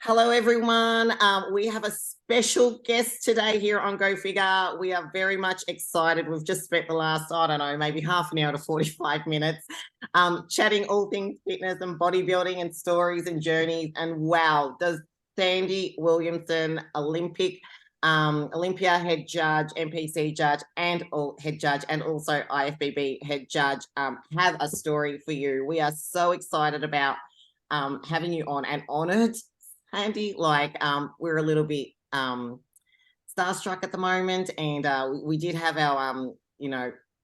Hello, everyone. We have a special guest today here on Go Figure. We are very much excited. We've just spent the last, I don't know, maybe half an hour to 45 minutes chatting all things fitness and bodybuilding and stories and journeys. And wow, does Sandy Williamson, Olympia head judge, NPC judge, and head judge, and also IFBB head judge, have a story for you. We are so excited about having you on and honored, Andy. We're a little bit starstruck at the moment, and we did have our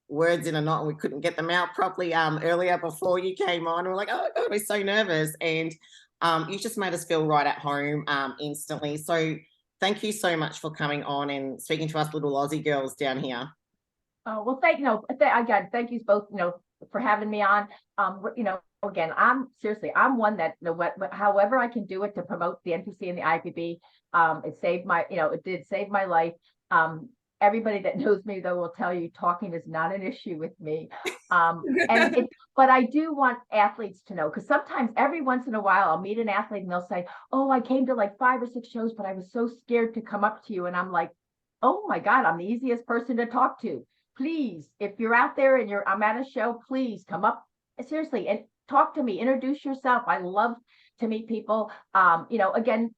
words in a knot, and we couldn't get them out properly earlier before you came on. We're like, oh my god, we're so nervous, and you just made us feel right at home instantly. So thank you so much for coming on and speaking to us little Aussie girls down here. Oh, well, again, thank you both, for having me on. Again, I'm one that, however I can do it to promote the NPC and the IFBB, it did save my life. Everybody that knows me, though, will tell you talking is not an issue with me. But I do want athletes to know, because sometimes every once in a while I'll meet an athlete and they'll say, oh, I came to like 5 or 6 shows, but I was so scared to come up to you. And I'm like, oh my God, I'm the easiest person to talk to. Please, if you're out there and I'm at a show, please come up seriously and talk to me, introduce yourself. I love to meet people. Again,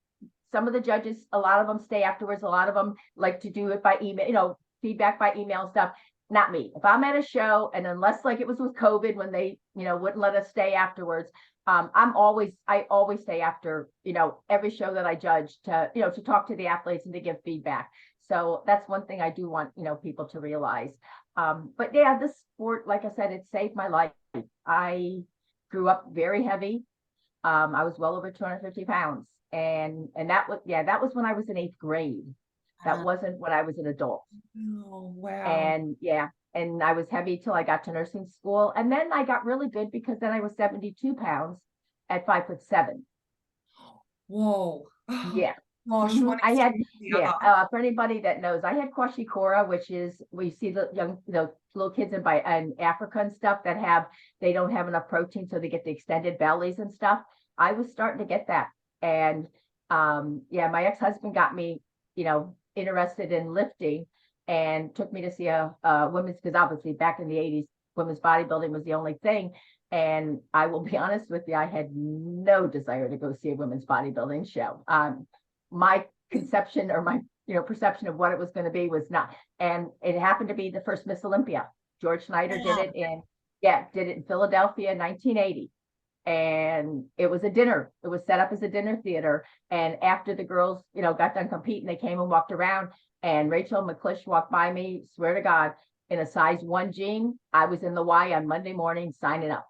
some of the judges, a lot of them stay afterwards. A lot of them like to do it by email, feedback by email and stuff. Not me. If I'm at a show, and unless like it was with COVID when they, wouldn't let us stay afterwards, I always stay after, every show that I judge to talk to the athletes and to give feedback. So that's one thing I do want, people to realize. But yeah, this sport, like I said, it saved my life. I grew up very heavy. I was well over 250 pounds. And that was when I was in 8th grade. That wasn't when I was an adult. Oh, wow. And I was heavy till I got to nursing school. And then I got really good because then I was 72 pounds at 5'7". Whoa. Yeah. Gosh, I had, for anybody that knows, I had kwashikora, which is we see the little kids in Africa and stuff they don't have enough protein, so they get the extended bellies and stuff. I was starting to get that. And my ex-husband got me, interested in lifting and took me to see a women's, because obviously back in the 80s, women's bodybuilding was the only thing. And I will be honest with you, I had no desire to go see a women's bodybuilding show. My conception or my perception of what it was going to be was not, and it happened to be the first Miss Olympia. George Schneider did it in Philadelphia in 1980. And it was a dinner. It was set up as a dinner theater. And after the girls, got done competing, they came and walked around. And Rachel McClish walked by me, swear to God, in a size 1 jean. I was in the Y on Monday morning signing up.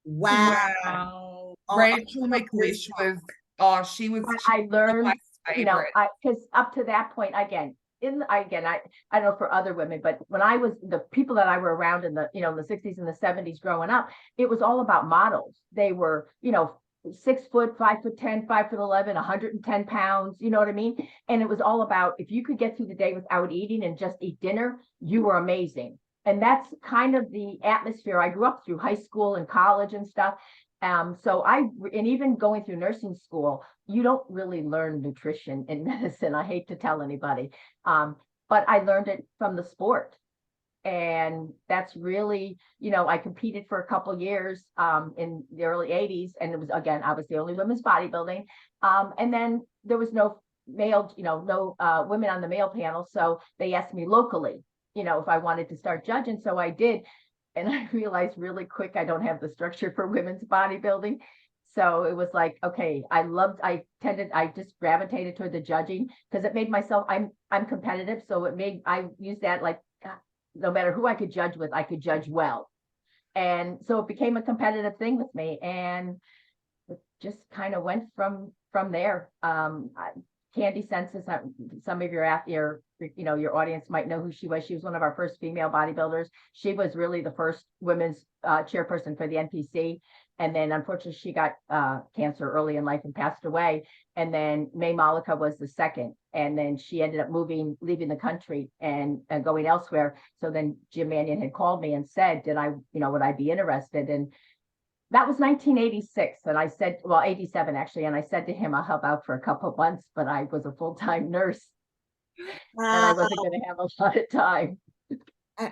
Wow. Rachel McClish was, she was. I learned, because up to that point, I don't know for other women, but when I was the people that I were around in the, the 60s and the 70s growing up, it was all about models. They were, 6 foot, 5'10", 5'11", 110 pounds, you know what I mean? And it was all about, if you could get through the day without eating and just eat dinner, you were amazing. And that's kind of the atmosphere I grew up through high school and college and stuff. And even going through nursing school, you don't really learn nutrition in medicine. I hate to tell anybody, but I learned it from the sport. And that's really, I competed for a couple of years in the early 80s. And it was, again, I was the only women's bodybuilding. And then there was no male, no women on the male panel. So they asked me locally, if I wanted to start judging. So I did. And I realized really quick, I don't have the structure for women's bodybuilding. So it was like, okay, I just gravitated toward the judging because it made myself, I'm competitive. So I use that like, no matter who I could judge with, I could judge well. And so it became a competitive thing with me. And it just kind of went from there. Candy Census, some of your audience might know who she was. She was one of our first female bodybuilders. She was really the first women's chairperson for the NPC. And then unfortunately she got cancer early in life and passed away. And then May Malika was the second. And then she ended up leaving the country and going elsewhere. So then Jim Mannion had called me and said, would I be interested? And That was 1986. And I said, well, 87 actually. And I said to him, I'll help out for a couple of months, but I was a full-time nurse and I wasn't going to have a lot of time.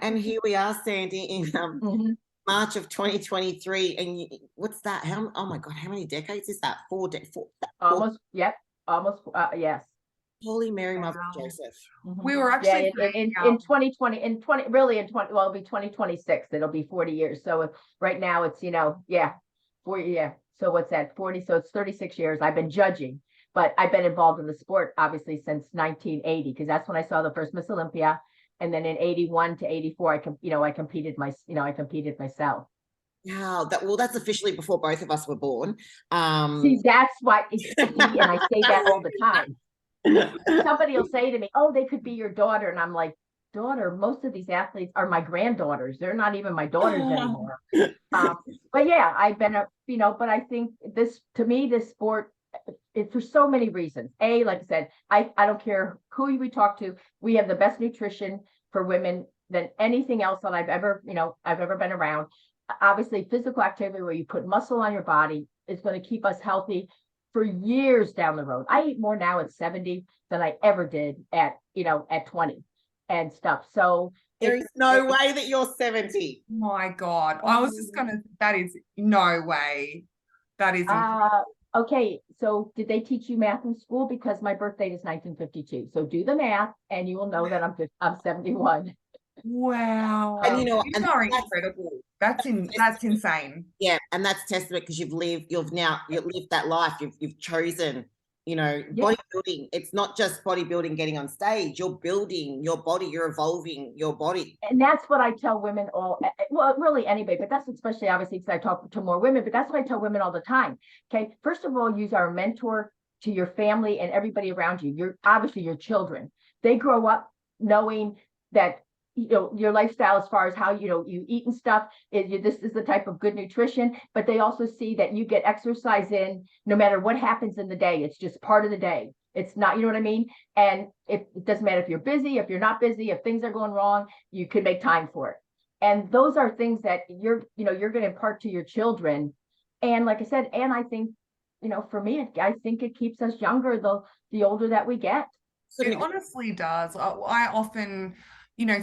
And here we are, Sandy, in March of 2023. And what's that? Oh my God, how many decades is that? Four. Almost, yep. Almost, yes. Holy Mary, Mother of Joseph. We were actually in 2020, really in 20, well, it'll be 2026. It'll be 40 years. So right now it's, 40, yeah. So what's that? 40. So it's 36 years. I've been judging, but I've been involved in the sport obviously since 1980, because that's when I saw the first Miss Olympia. And then in 81 to 84, I competed myself. Wow, that's officially before both of us were born. See, that's why, and I say that all the time. Somebody will say to me, "Oh, they could be your daughter," and I'm like, "Daughter? Most of these athletes are my granddaughters. They're not even my daughters anymore." But yeah, I've been but I think this sport, it's for so many reasons. Like I said, I don't care who we talk to. We have the best nutrition for women than anything else that I've ever been around. Obviously, physical activity where you put muscle on your body is going to keep us healthy for years down the road. I eat more now at 70 than I ever did at 20 and stuff. So there is no way that you're 70. My God. I was just that is no way. That is okay. So did they teach you math in school? Because my birthday is 1952. So do the math and you will know that I'm 71. Wow. And you are incredible. That's insane. Yeah, and that's testament, because you've lived that life. You've chosen, bodybuilding. It's not just bodybuilding getting on stage. You're building your body, you're evolving your body. And that's what I tell women really anybody, but that's especially obviously because I talk to more women, but that's what I tell women all the time. Okay. First of all, use our mentor to your family and everybody around you. You're obviously your children. They grow up knowing that your lifestyle as far as how you eat and stuff this is the type of good nutrition, but they also see that you get exercise in no matter what happens in the day. It's just part of the day. It's not, you know what I mean? And it doesn't matter if you're busy, if you're not busy, if things are going wrong, you can make time for it. And those are things that you're going to impart to your children. And like I said, and I think for me, I think it keeps us younger the older that we get. It honestly does. I often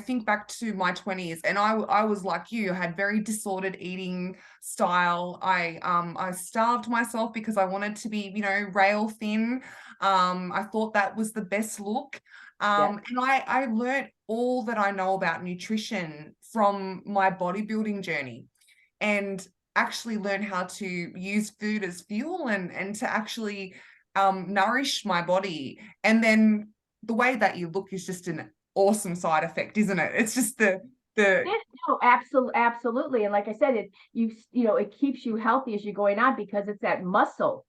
think back to my 20s, and I was like you, had very disordered eating style. I starved myself because I wanted to be, rail thin. I thought that was the best look. And I learned all that I know about nutrition from my bodybuilding journey, and actually learn how to use food as fuel and to actually nourish my body. And then the way that you look is just an awesome side effect, isn't it? It's just absolutely. And like I said, it keeps you healthy as you're going on, because it's that muscle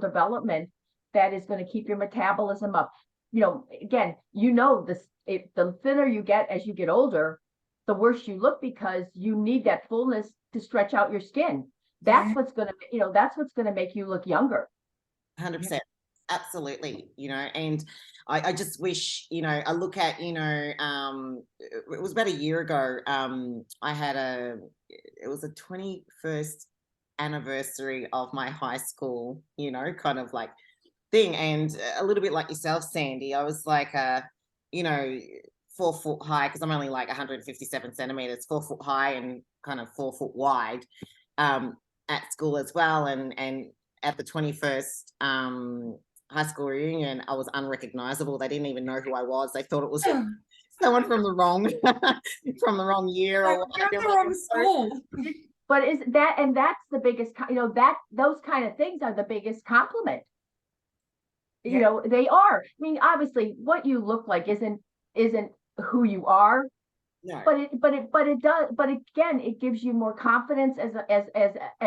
development that is going to keep your metabolism up. Again, the thinner you get as you get older, the worse you look, because you need that fullness to stretch out your skin. That's what's going to make you look younger. 100%. Absolutely. And I just wish, I look at, it was about a year ago. I had it was a 21st anniversary of my high school, kind of like thing. And a little bit like yourself, Sandy, I was like, 4 foot high, because I'm only like 157 centimeters, 4 foot high and kind of 4 foot wide, at school as well. And at the 21st, high school reunion, I was unrecognizable. They didn't even know who I was. They thought it was someone from the wrong year or the wrong school. But that's the biggest, those kind of things are the biggest compliment. They are. I mean, obviously what you look like isn't who you are. No. But it does. But again, it gives you more confidence as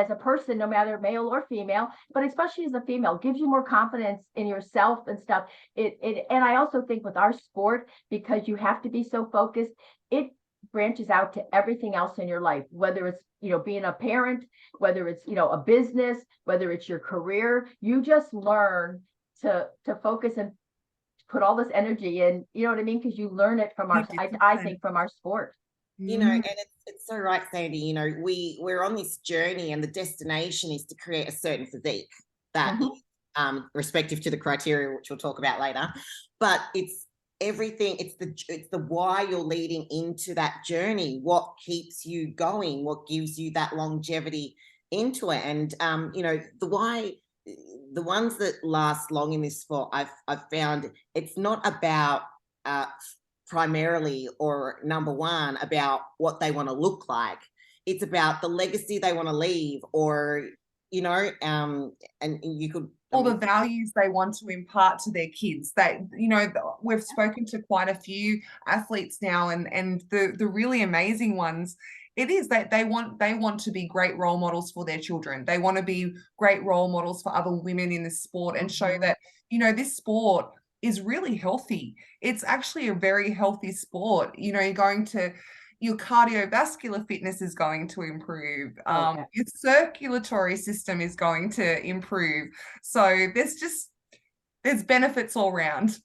a person, no matter male or female. But especially as a female, gives you more confidence in yourself and stuff. And I also think with our sport, because you have to be so focused, it branches out to everything else in your life. Whether it's being a parent, whether it's a business, whether it's your career, you just learn to focus and put all this energy in, you know what I mean? Because you learn it from I think from our sport. You know, and it's so right, Sandy. You know, we're on this journey, and the destination is to create a certain physique that is respective to the criteria, which we'll talk about later. But it's everything. It's the why you're leading into that journey. What keeps you going? What gives you that longevity into it? And you know, the why. The ones that last long in this sport, I've found it's not about primarily or number one about what they want to look like. It's about the legacy they want to leave, or you know, and you could all the values they want to impart to their kids. That, you know, we've spoken to quite a few athletes now, and the really amazing ones, it is that they want to be great role models for their children. They want to be great role models for other women in this sport, and show that, you know, this sport is really healthy. It's actually a very healthy sport. You know, you're going to, your cardiovascular fitness is going to improve. Your circulatory system is going to improve. So there's benefits all around.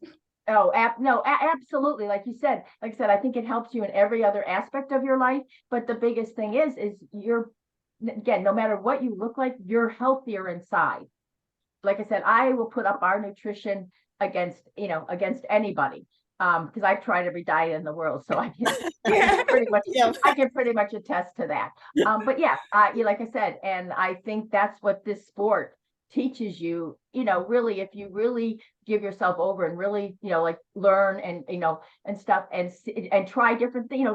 Oh, absolutely. Like I said, I think it helps you in every other aspect of your life. But the biggest thing is you're, again, no matter what you look like, you're healthier inside. Like I said, I will put up our nutrition against anybody. Because I've tried every diet in the world, so I can pretty much attest to that. But yeah, like I said, and I think that's what this sport teaches you, you know, really, if you really give yourself over and really, you know, like learn and, you know, and stuff, and try different things,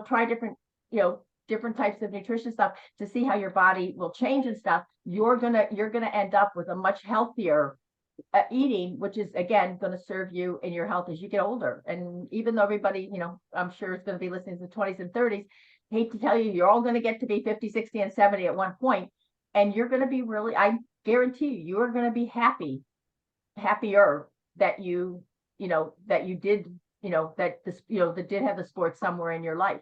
different types of nutrition stuff to see how your body will change and stuff, you're gonna end up with a much healthier eating, which is again going to serve you in your health as you get older. And even though everybody, you know, I'm sure is going to be listening to the 20s and 30s, hate to tell you, you're all going to get to be 50, 60, and 70 at one point, and you're going to be really, I guarantee you are going to be happier that you did, you know, that this, you know, that did have the sport somewhere in your life.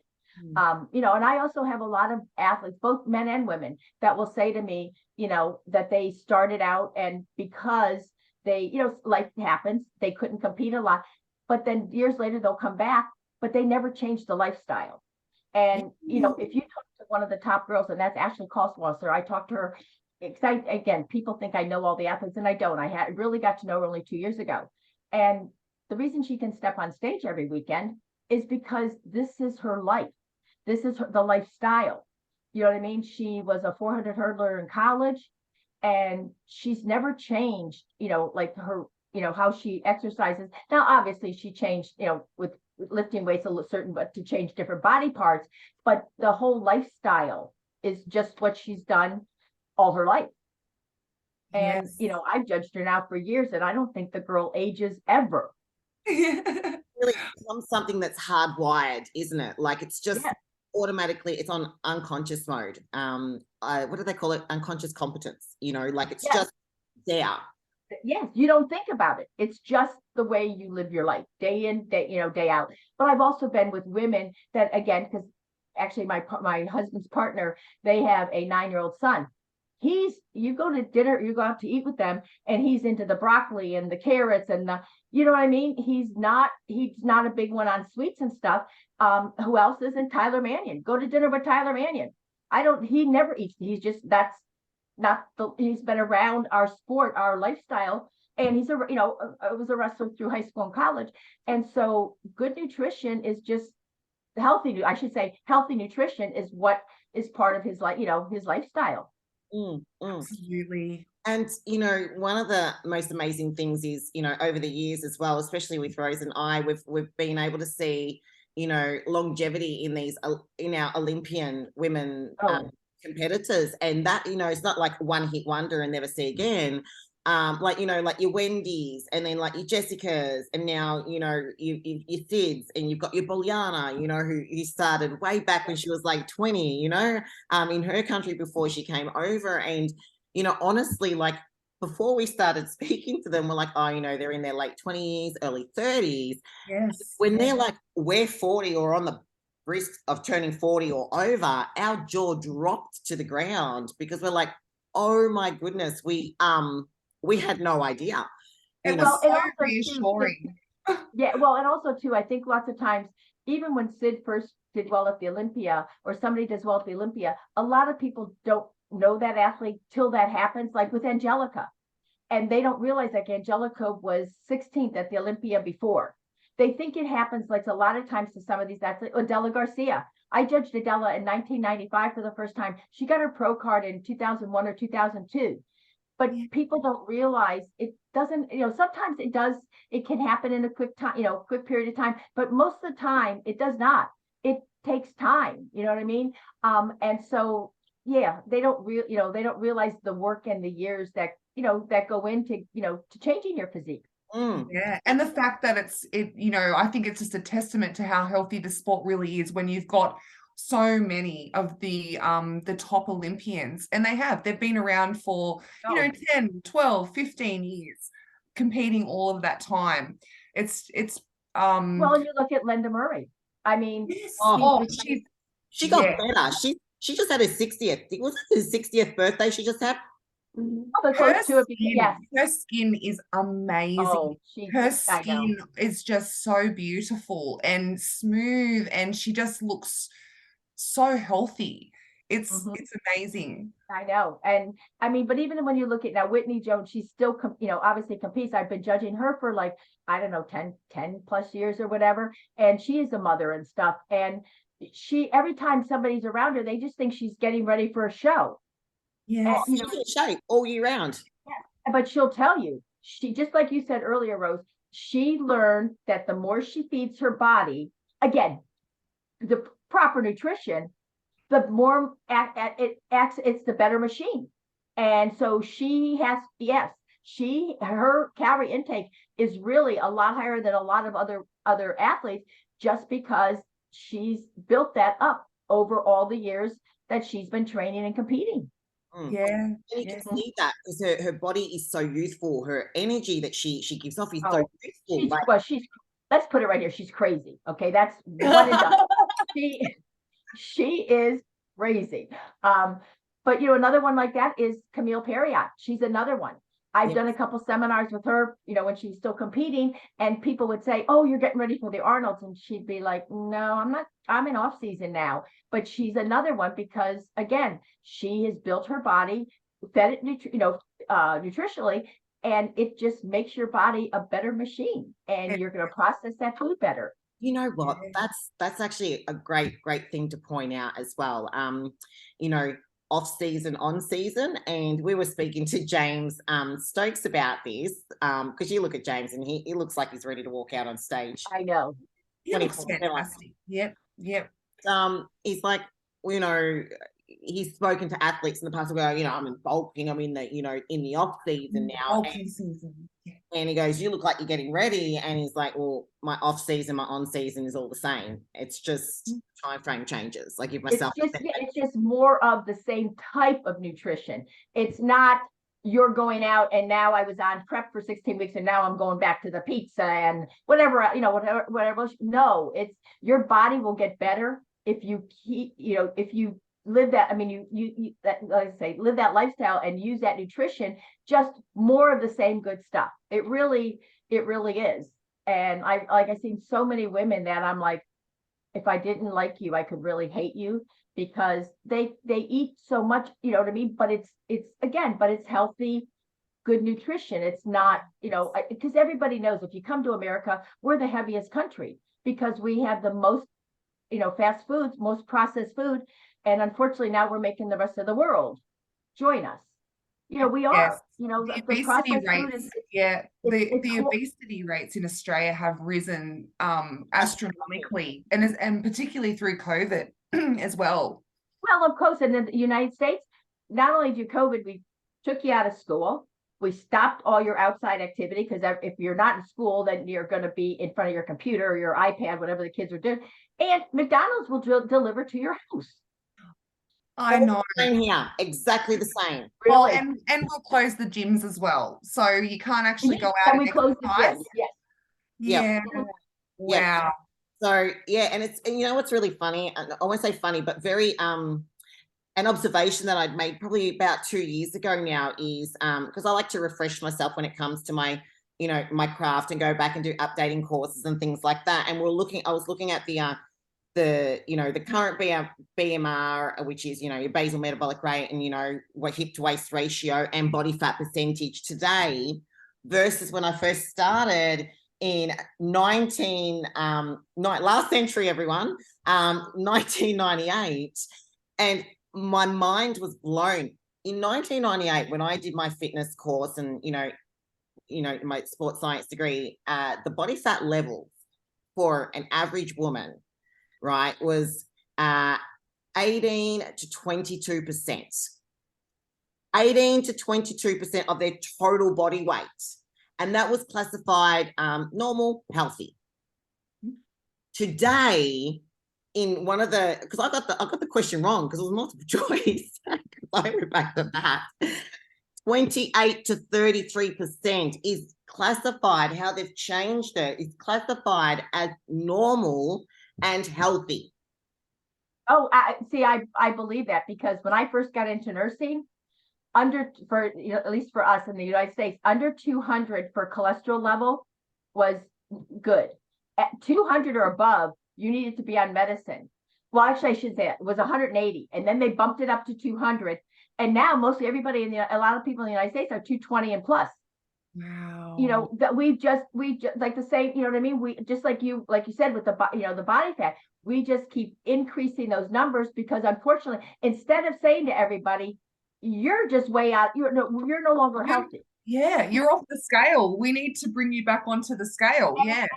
You know, and I also have a lot of athletes, both men and women, that will say to me, you know, that they started out, and because they, you know, life happens, they couldn't compete a lot, but then years later they'll come back, but they never changed the lifestyle. And, you know, if you talk to one of the top girls, and that's Ashley Kostwasser, I talked to her, again, people think I know all the athletes, and I don't. I really got to know her only 2 years ago. And the reason she can step on stage every weekend is because this is her life. This is the lifestyle. You know what I mean? She was a 400 hurdler in college, and she's never changed, you know, like her, you know, how she exercises. Now, obviously she changed, you know, with lifting weights but to change different body parts, but the whole lifestyle is just what she's done all her life. And, Yes. you know, I've judged her now for years, and I don't think the girl ages ever. Really becomes something that's hardwired, isn't it? Like it's just automatically, it's on unconscious mode. What do they call it? Unconscious competence, you know, like it's just there. Yes, you don't think about it. It's just the way you live your life, day in, day out. But I've also been with women that, again, because actually my husband's partner, they have a 9-year-old son. You go to dinner, you go out to eat with them, and he's into the broccoli and the carrots and the, you know what I mean? He's not a big one on sweets and stuff. Who else isn't? Tyler Mannion. Go to dinner with Tyler Mannion. He never eats. He's been around our sport, our lifestyle, and he's was a wrestler through high school and college. And so good nutrition is just healthy nutrition is what is part of his his lifestyle. Absolutely. And, you know, one of the most amazing things is, you know, over the years as well, especially with Rose and I, we've been able to see, you know, longevity in our Olympian women competitors. And that, you know, it's not like one hit wonder and never see again. Like, you know, like your Wendy's, and then like your Jessicas, and now, you know, your Sids, and you've got your Bolyana, you know, who started way back when she was like 20, you know, in her country before she came over. And, you know, honestly, like before we started speaking to them, we're like, oh, you know, they're in their late 20s, early 30s. Yes. When they're like, we're 40 or on the risk of turning 40 or over, our jaw dropped to the ground, because we're like, oh my goodness, we had no idea. It was so reassuring. Yeah, well, and also too, I think lots of times, even when Sid first did well at the Olympia, or somebody does well at the Olympia, a lot of people don't know that athlete till that happens, like with Angelica. And they don't realize like Angelica was 16th at the Olympia before. They think it happens like a lot of times to some of these athletes. Adela Garcia. I judged Adela in 1995 for the first time. She got her pro card in 2001 or 2002. But people don't realize it doesn't, sometimes it does, it can happen in a quick time, quick period of time, but most of the time it does not. It takes time, you know what I mean? And so, yeah, they don't realize the work and the years that, that go into, to changing your physique. Yeah, and the fact that I think it's just a testament to how healthy the sport really is when you've got so many of the top Olympians, and they've been around for 10, 12, 15 years competing all of that time. It's well, you look at Linda Murray. I mean, she got better. She just had her 60th. Was it her 60th birthday she just had? Her skin is amazing. Oh, her skin is just so beautiful and smooth, and she just looks so healthy. It's amazing. I know. And I mean, but even when you look at now, Whitney Jones, she's still, obviously competes. I've been judging her for like, I don't know, 10 plus years or whatever. And she is a mother and stuff. And every time somebody's around her, they just think she's getting ready for a show. Yeah, she's in shape all year round. Yeah, but she'll tell you, she, just like you said earlier, Rose, she learned that the more she feeds her body, again, the proper nutrition, the more it acts, it's the better machine. And so she has, her calorie intake is really a lot higher than a lot of other athletes, just because she's built that up over all the years that she's been training and competing. Yeah, and you can see that because her body is so youthful. Her energy that she gives off is so youthful. Let's put it right here. She's crazy. Okay, that's one and done. She is crazy. But another one like that is Camille Perriot. She's another one. I've done a couple seminars with her, when she's still competing, and people would say, "Oh, you're getting ready for the Arnolds," and she'd be like, "No, I'm not. I'm in off season now." But she's another one because, again, she has built her body, fed it, nutritionally, and it just makes your body a better machine, and you're going to process that food better. You know what? That's actually a great thing to point out as well. Off season, on season, and we were speaking to James Stokes about this because you look at James and he looks like he's ready to walk out on stage. I know. He looks fantastic. Yep. He's like, he's spoken to athletes in the past where, I'm in bulking, I'm in the, in the off season now. And he goes, "You look like you're getting ready." And he's like, "Well, my off season, my on season is all the same. It's just time frame changes. Like give myself." It's just more of the same type of nutrition. It's not you're going out and now I was on prep for 16 weeks and now I'm going back to the pizza and whatever, whatever. No, it's your body will get better if you keep, if you live that, like I say, live that lifestyle and use that nutrition, just more of the same good stuff. It really is. And I've seen so many women that I'm like, if I didn't like you, I could really hate you, because they eat so much, you know what I mean? But it's healthy, good nutrition. It's not, because everybody knows if you come to America, we're the heaviest country because we have the most, fast foods, most processed food. And unfortunately, now we're making the rest of the world join us. We are. The obesity rates. The obesity rates in Australia have risen astronomically, and particularly through COVID as well. Well, of course, in the United States, not only do COVID, we took you out of school. We stopped all your outside activity because if you're not in school, then you're going to be in front of your computer or your iPad, whatever the kids are doing. And McDonald's will deliver to your house. I know. Same here, exactly the same. Well, and we'll close the gyms as well, so you can't actually go out. And we close the gyms. Yes. Yeah. Wow. So and it's what's really funny. I won't say funny, but very an observation that I'd made probably about 2 years ago now is because I like to refresh myself when it comes to my my craft and go back and do updating courses and things like that. And I was looking at the the current BMR, which is, your basal metabolic rate and, what hip to waist ratio and body fat percentage today versus when I first started in last century, everyone, 1998. And my mind was blown. In 1998, when I did my fitness course and, my sports science degree, the body fat level for an average woman, right, was 18 to 22%. 18 to 22% of their total body weight. And that was classified normal, healthy. Today, in one of the, because I got the question wrong because it was multiple choice. I went back to that. 28 to 33% is classified, how they've changed it, is classified as normal and healthy. Oh, I believe that, because when I first got into nursing, at least for us in the United States, under 200 for cholesterol level was good. At 200 or above, you needed to be on medicine. Well, actually, I should say it was 180, and then they bumped it up to 200. And now mostly everybody a lot of people in the United States are 220 and plus. Wow. That we just like the same, you know what I mean? We just like you said with the body fat, we just keep increasing those numbers because unfortunately, instead of saying to everybody, you're just way out, you're no longer healthy. Yeah, you're off the scale. We need to bring you back onto the scale. Yeah.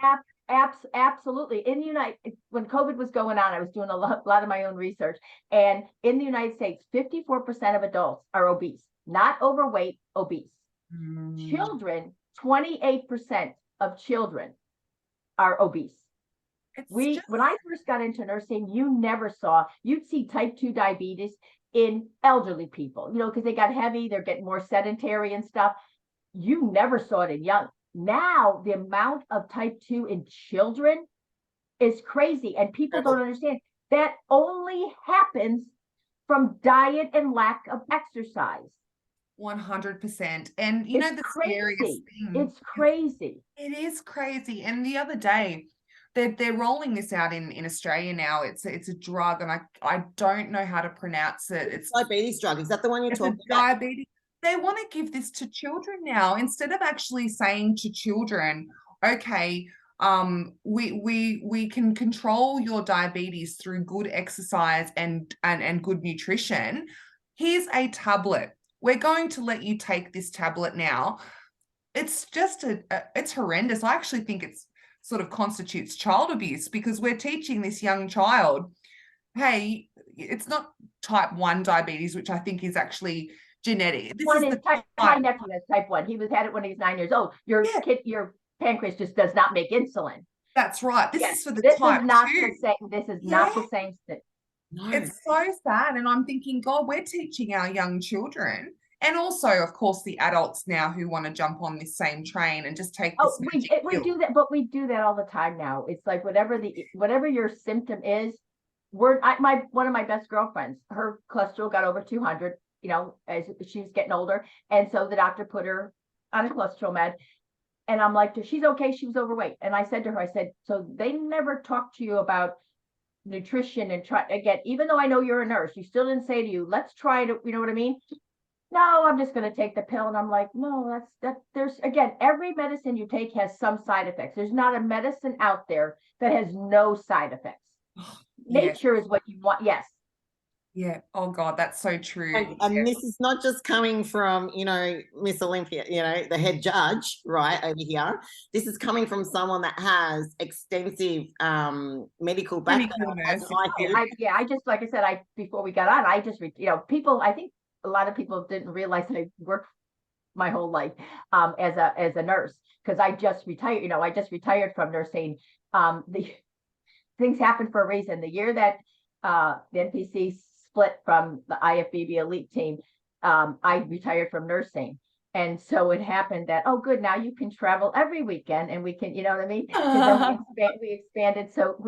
Absolutely. In the when COVID was going on, I was doing a lot of my own research. And in the United States, 54% of adults are obese, not overweight, obese. Children, 28% of children are obese. When I first got into nursing, you'd see type 2 diabetes in elderly people, because they got heavy, they're getting more sedentary and stuff. You never saw it in young. Now, the amount of type 2 in children is crazy, and people don't understand that only happens from diet and lack of exercise. 100%. And the scariest thing. It's crazy. It is crazy. And the other day, they're rolling this out in Australia now. It's a drug, and I don't know how to pronounce it. It's diabetes drug. Is that the one you're talking about? Diabetes. They want to give this to children now instead of actually saying to children, okay, we can control your diabetes through good exercise and good nutrition. Here's a tablet. We're going to let you take this tablet now. It's just it's horrendous. I actually think it's sort of constitutes child abuse, because we're teaching this young child, hey, it's not type 1 diabetes, which I think is actually genetic. My nephew has type 1. He had it when he was 9 years old. Your pancreas just does not make insulin. That's right. This is for the type 2. This is not the same thing. No. It's so sad. And I'm thinking, God, we're teaching our young children, and also, of course, the adults now who want to jump on this same train and just take this. We do that, but we do that all the time now. It's like whatever your symptom is. One of my best girlfriends, her cholesterol got over 200. As she was getting older, and so the doctor put her on a cholesterol med. And I'm like, she's okay. She was overweight. And I said to her, so they never talked to you about nutrition and try again, even though I know you're a nurse, you still didn't say to you, let's try to, you know what I mean? No, I'm just going to take the pill. And I'm like, no, there's, again, every medicine you take has some side effects. There's not a medicine out there that has no side effects. Nature is what you want. Yes. Yeah. Oh God, that's so true. And this is not just coming from, Miss Olympia, the head judge, right, over here. This is coming from someone that has extensive medical background. I just, like I said, before we got on, I just, people, I think a lot of people didn't realize that I worked my whole life as a nurse, because I just retired, I just retired from nursing. The things happen for a reason. The year that the NPC split from the IFBB elite team, I retired from nursing. And so it happened that, oh, good, now you can travel every weekend, and we can, you know what I mean? We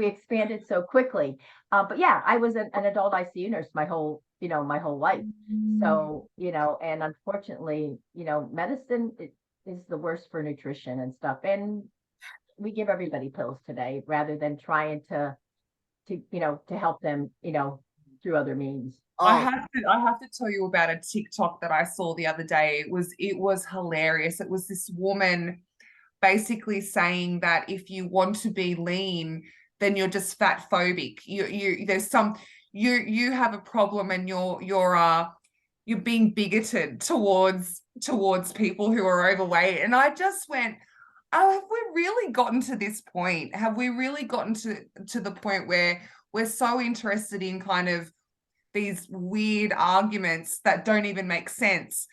expanded so quickly. But yeah, I was an adult ICU nurse my whole life. So, and unfortunately, medicine is the worst for nutrition and stuff. And we give everybody pills today rather than trying to to help them, through other means. I have to tell you about a TikTok that I saw the other day. It was hilarious. It was this woman basically saying that if you want to be lean, then you're just fat phobic. You have a problem, and you're being bigoted towards people who are overweight. And I just went, oh, have we really gotten to this point? Have we really gotten to the point where we're so interested in kind of these weird arguments that don't even make sense,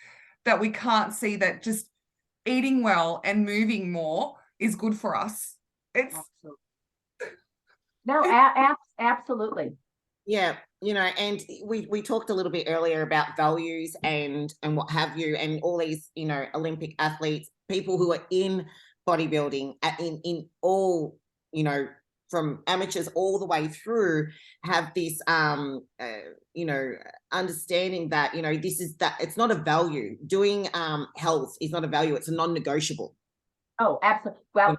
that we can't see that just eating well and moving more is good for us? It's no, absolutely. Yeah, and we talked a little bit earlier about values and what have you, and all these, Olympic athletes, people who are in bodybuilding in all, from amateurs all the way through, have this understanding that it's not a value. Doing health is not a value, it's a non-negotiable. Oh, absolutely. Well,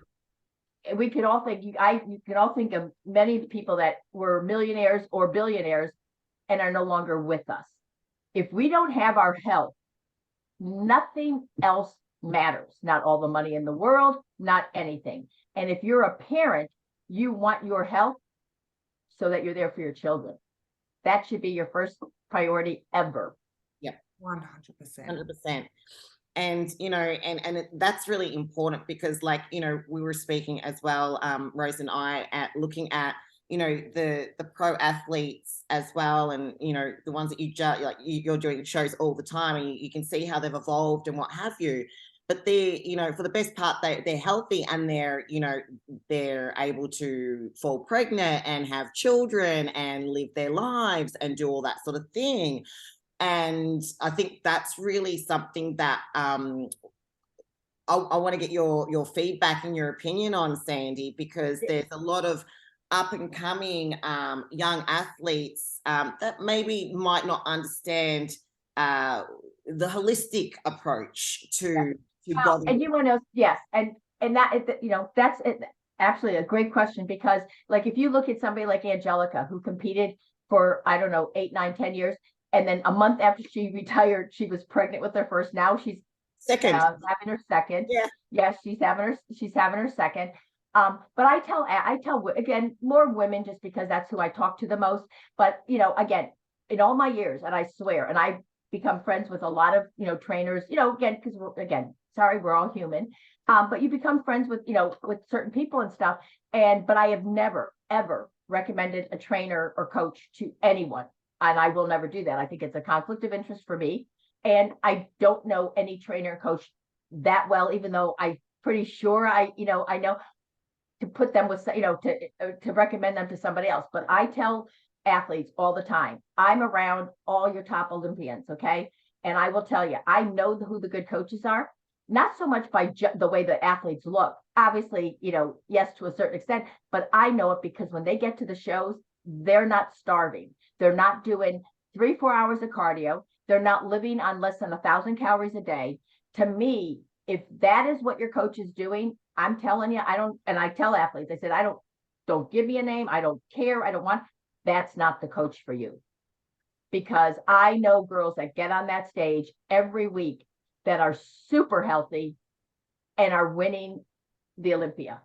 we could all think, you can all think of many people that were millionaires or billionaires and are no longer with us. If we don't have our health, nothing else matters. Not all the money in the world, not anything. And if you're a parent, you want your health so that you're there for your children. That should be your first priority ever. Yeah, 100%. 100%. And that's really important because, like, we were speaking as well, Rose and I, at looking at, the pro athletes as well, and, the ones that you judge, like you're doing shows all the time, and you can see how they've evolved and what have you. But they're, for the best part, they're healthy, and they're able to fall pregnant and have children and live their lives and do all that sort of thing. And I think that's really something that I want to get your feedback and your opinion on, Sandy, because there's a lot of up and coming young athletes that maybe might not understand the holistic approach to body. And you want to know, yes, and that that's actually a great question, because like if you look at somebody like Angelica, who competed for, I don't know, 8, 9, 10 years. And then a month after she retired, she was pregnant with her first. Now she's second, having her second. Yeah. Yes, she's having her second. But I tell again, more women, just because that's who I talk to the most. But again, in all my years, and I swear, and I've become friends with a lot of trainers. Again, because we're all human. But you become friends with with certain people and stuff. But I have never ever recommended a trainer or coach to anyone. And I will never do that. I think it's a conflict of interest for me. And I don't know any trainer or coach that well, even though I'm pretty sure I know to put them with, to recommend them to somebody else. But I tell athletes all the time, I'm around all your top Olympians, okay? And I will tell you, I know who the good coaches are, not so much by the way the athletes look. Obviously, yes, to a certain extent, but I know it because when they get to the shows, they're not starving. They're not doing 3-4 hours of cardio. They're not living on less than 1,000 calories a day. To me, if that is what your coach is doing, I'm telling you, I tell athletes, I said, don't give me a name. I don't care. I don't want, that's not the coach for you. Because I know girls that get on that stage every week that are super healthy and are winning the Olympia.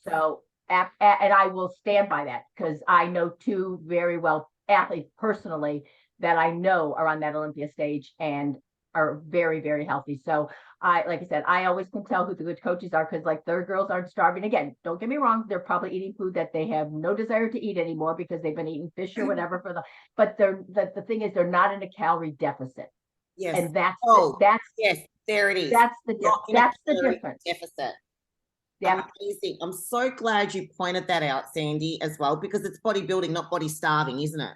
So, and I will stand by that, because I know 2 very well athletes personally that I know are on that Olympia stage and are very, very healthy. So like I said, I always can tell who the good coaches are, because like their girls aren't starving. Again, don't get me wrong, they're probably eating food that they have no desire to eat anymore because they've been eating fish or whatever but the thing is, they're not in a calorie deficit. Yes. And that's yes, there it is. That's the difference. Deficit. Yeah. Amazing. I'm so glad you pointed that out, Sandy, as well, because it's bodybuilding, not body starving, isn't it?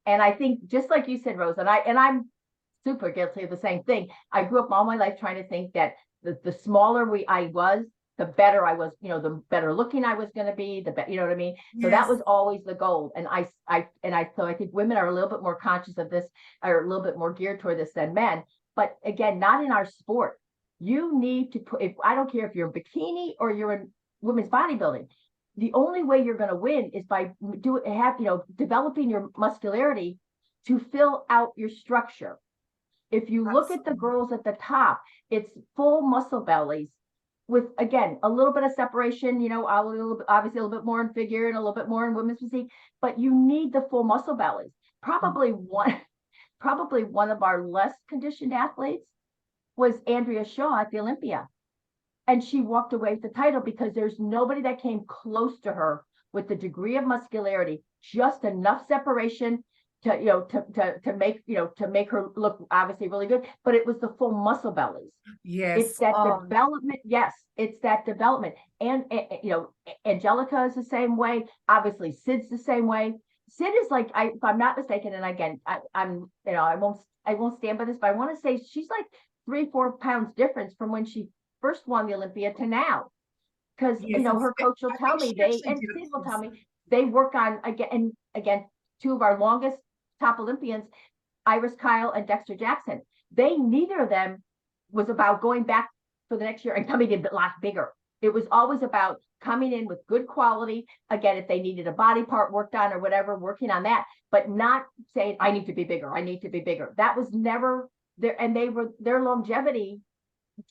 And I think, just like you said, Rose, and I'm super guilty of the same thing. I grew up all my life trying to think that the smaller I was, the better I was, the better looking I was going to be, the better, you know what I mean? Yes. So that was always the goal. And so I think women are a little bit more conscious of this, are a little bit more geared toward this than men. But again, not in our sport. You need to put, I don't care if you're in bikini or you're in women's bodybuilding, the only way you're going to win is by developing your muscularity to fill out your structure. If you look at the girls at the top, it's full muscle bellies with, again, a little bit of separation, obviously a little bit more in figure and a little bit more in women's physique, but you need the full muscle bellies. Probably one of our less conditioned athletes was Andrea Shaw at the Olympia. And she walked away with the title because there's nobody that came close to her with the degree of muscularity, just enough separation to make her look obviously really good, but it was the full muscle bellies. Yes. It's that development. Yes, it's that development. And Angelica is the same way. Obviously, Sid's the same way. Sid is like, if I'm not mistaken, and again, I won't stand by this, but I want to say she's like 3-4 pounds difference from when she first won the Olympia to now. Because her coach will tell me Sid will tell me they work on again, two of our longest top Olympians, Iris Kyle and Dexter Jackson. Neither of them was about going back for the next year and coming in a lot bigger. It was always about coming in with good quality. Again, if they needed a body part worked on or whatever, working on that, but not saying, I need to be bigger. I need to be bigger. That was never there. And their longevity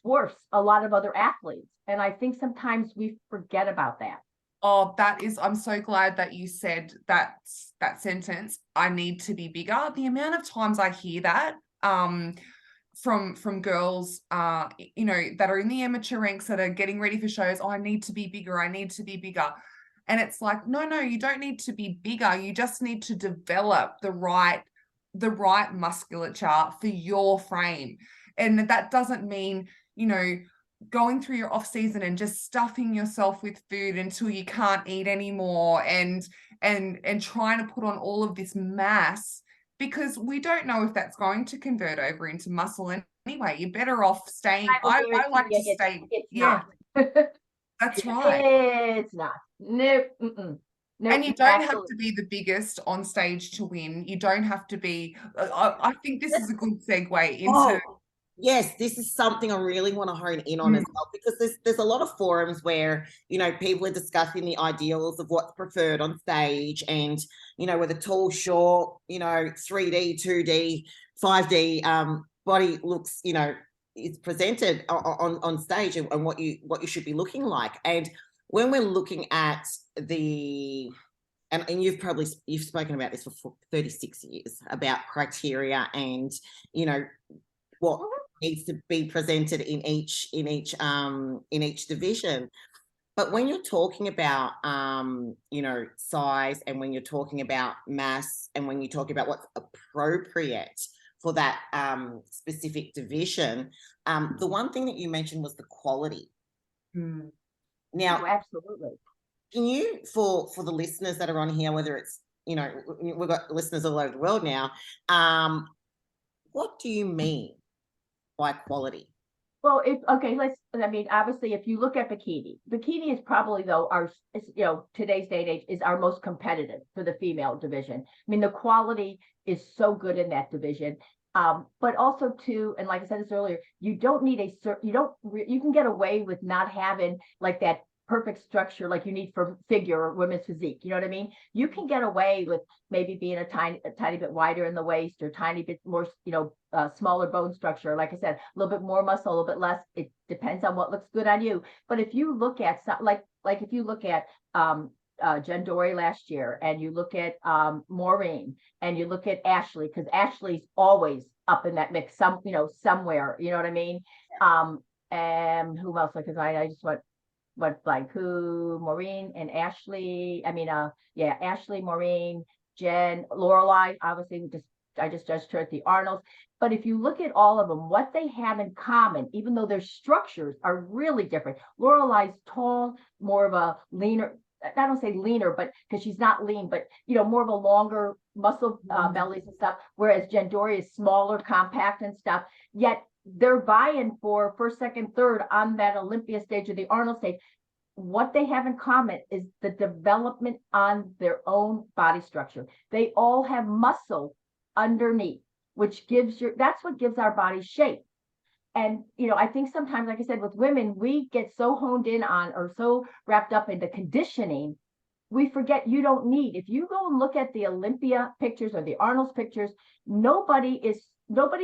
dwarfs a lot of other athletes. And I think sometimes we forget about that. Oh, I'm so glad that you said that sentence. I need to be bigger. The amount of times I hear that from girls, that are in the amateur ranks that are getting ready for shows. Oh, I need to be bigger. I need to be bigger. And it's like, no, you don't need to be bigger. You just need to develop the right musculature for your frame. And that doesn't mean, going through your off season and just stuffing yourself with food until you can't eat anymore and trying to put on all of this mass, because we don't know if that's going to convert over into muscle anyway. You're better off staying. I like to stay. That's right. It's not. Nope. Nope, and you don't have to be the biggest on stage to win. You don't have to be. I think this is a good segue into. Yes, this is something I really want to hone in on as well, because there's a lot of forums where, people are discussing the ideals of what's preferred on stage, and, whether tall, short, 3D, 2D, 5D body looks, is presented on stage, and what you should be looking like. And when we're looking at and you've spoken about this for 36 years about criteria and, what needs to be presented in each division. But when you're talking about size, and when you're talking about mass, and when you talk about what's appropriate for that specific division, the one thing that you mentioned was the quality. Now, absolutely. Can you, for the listeners that are on here, whether it's, we've got listeners all over the world now, what do you mean by quality? Well, obviously, if you look at bikini is probably, though, today's day and age is our most competitive for the female division. I mean, the quality is so good in that division. But also too, and like I said this earlier, you don't need you can get away with not having like that perfect structure like you need for figure or women's physique. You know what I mean? You can get away with maybe being a tiny bit wider in the waist, or tiny bit more, smaller bone structure. Like I said, a little bit more muscle, a little bit less. It depends on what looks good on you. But if you look at if you look at Jen Dory last year, and you look at Maureen, and you look at Ashley, because Ashley's always up in that mix, somewhere, you know what I mean? And who else? Because I just went Maureen and Ashley. Ashley, Maureen, Jen, Lorelai, obviously I just judged her at the Arnolds. But if you look at all of them, what they have in common, even though their structures are really different. Lorelai's tall, more of a leaner, I don't say leaner, but because she's not lean, but more of a longer muscle bellies and stuff. Whereas Jen Dory is smaller, compact and stuff. Yet they're vying for first, second, third on that Olympia stage or the Arnold stage. What they have in common is the development on their own body structure. They all have muscle underneath, which that's what gives our body shape. And, I think sometimes, like I said, with women, we get so honed in on, or so wrapped up in the conditioning we forget you don't need, if you go and look at the Olympia pictures or the Arnold's pictures, nobody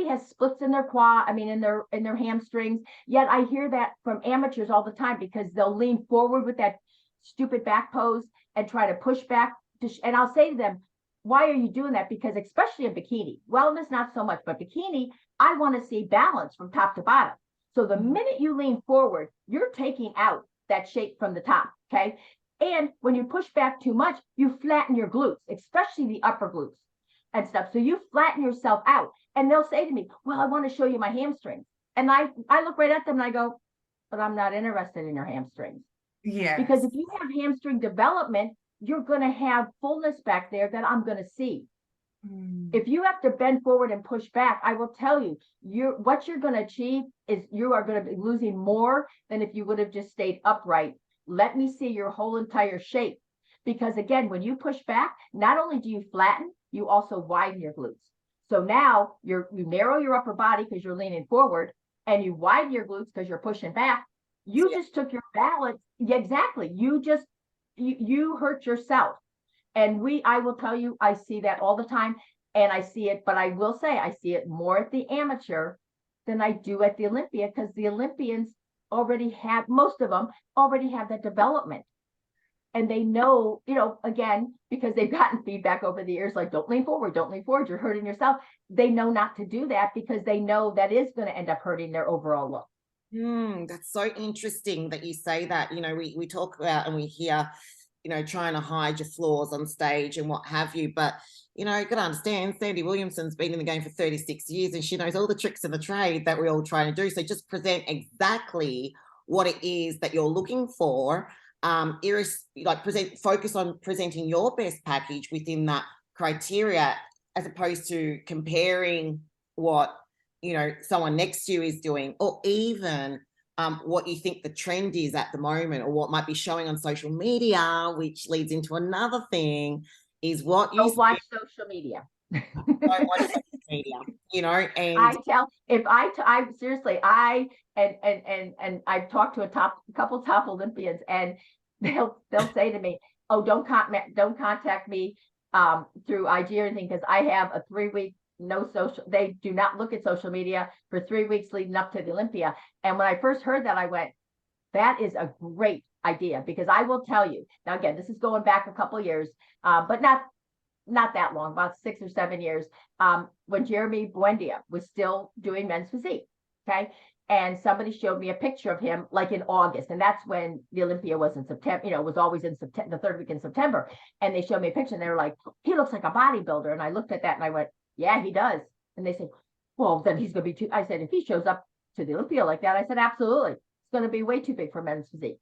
has splits in their quad, in their hamstrings. Yet I hear that from amateurs all the time because they'll lean forward with that stupid back pose and try to push back. And I'll say to them, why are you doing that? Because especially in bikini, wellness, not so much, but bikini, I want to see balance from top to bottom. So the minute you lean forward, you're taking out that shape from the top, okay? And when you push back too much, you flatten your glutes, especially the upper glutes and stuff. So you flatten yourself out. And they'll say to me, well, I want to show you my hamstrings. And I look right at them and I go, but I'm not interested in your hamstrings. Yeah. Because if you have hamstring development, you're going to have fullness back there that I'm going to see. If you have to bend forward and push back, I will tell you, what you're going to achieve is you are going to be losing more than if you would have just stayed upright. Let me see your whole entire shape. Because again, when you push back, not only do you flatten, you also widen your glutes. So now you narrow your upper body because you're leaning forward, and you widen your glutes because you're pushing back. You just took your balance. Yeah, exactly. You hurt yourself. And I will tell you, I see that all the time, and I see it, but I will say I see it more at the amateur than I do at the Olympia, because the Olympians most of them already have that development. And they know, again, because they've gotten feedback over the years, like, don't lean forward, you're hurting yourself. They know not to do that because they know that is going to end up hurting their overall look. That's so interesting that you say that. We talk about and we hear, trying to hide your flaws on stage and what have you. But, you got to understand, Sandy Williamson's been in the game for 36 years and she knows all the tricks of the trade that we're all trying to do. So just present exactly what it is that you're looking for. Focus on presenting your best package within that criteria, as opposed to comparing what someone next to you is doing, or even what you think the trend is at the moment, or what might be showing on social media, which leads into another thing, is what you don't watch social media. Don't watch social media, and I seriously, and I've talked to a couple top Olympians, and they'll say to me, oh, don't contact me through IG or anything, because I have a 3-week no social. They do not look at social media for 3 weeks leading up to the Olympia. And when I first heard that, I went, that is a great idea, because I will tell you, now again, this is going back a couple of years, but not that long, about 6 or 7 years, when Jeremy Buendia was still doing men's physique. Okay. And somebody showed me a picture of him like in August. And that's when the Olympia was in September, it was always in September, the 3rd week in September. And they showed me a picture and they were like, he looks like a bodybuilder. And I looked at that and I went, yeah, he does. And they said, well, then he's going to be too. I said, if he shows up to the Olympia like that, I said, absolutely. It's going to be way too big for men's physique.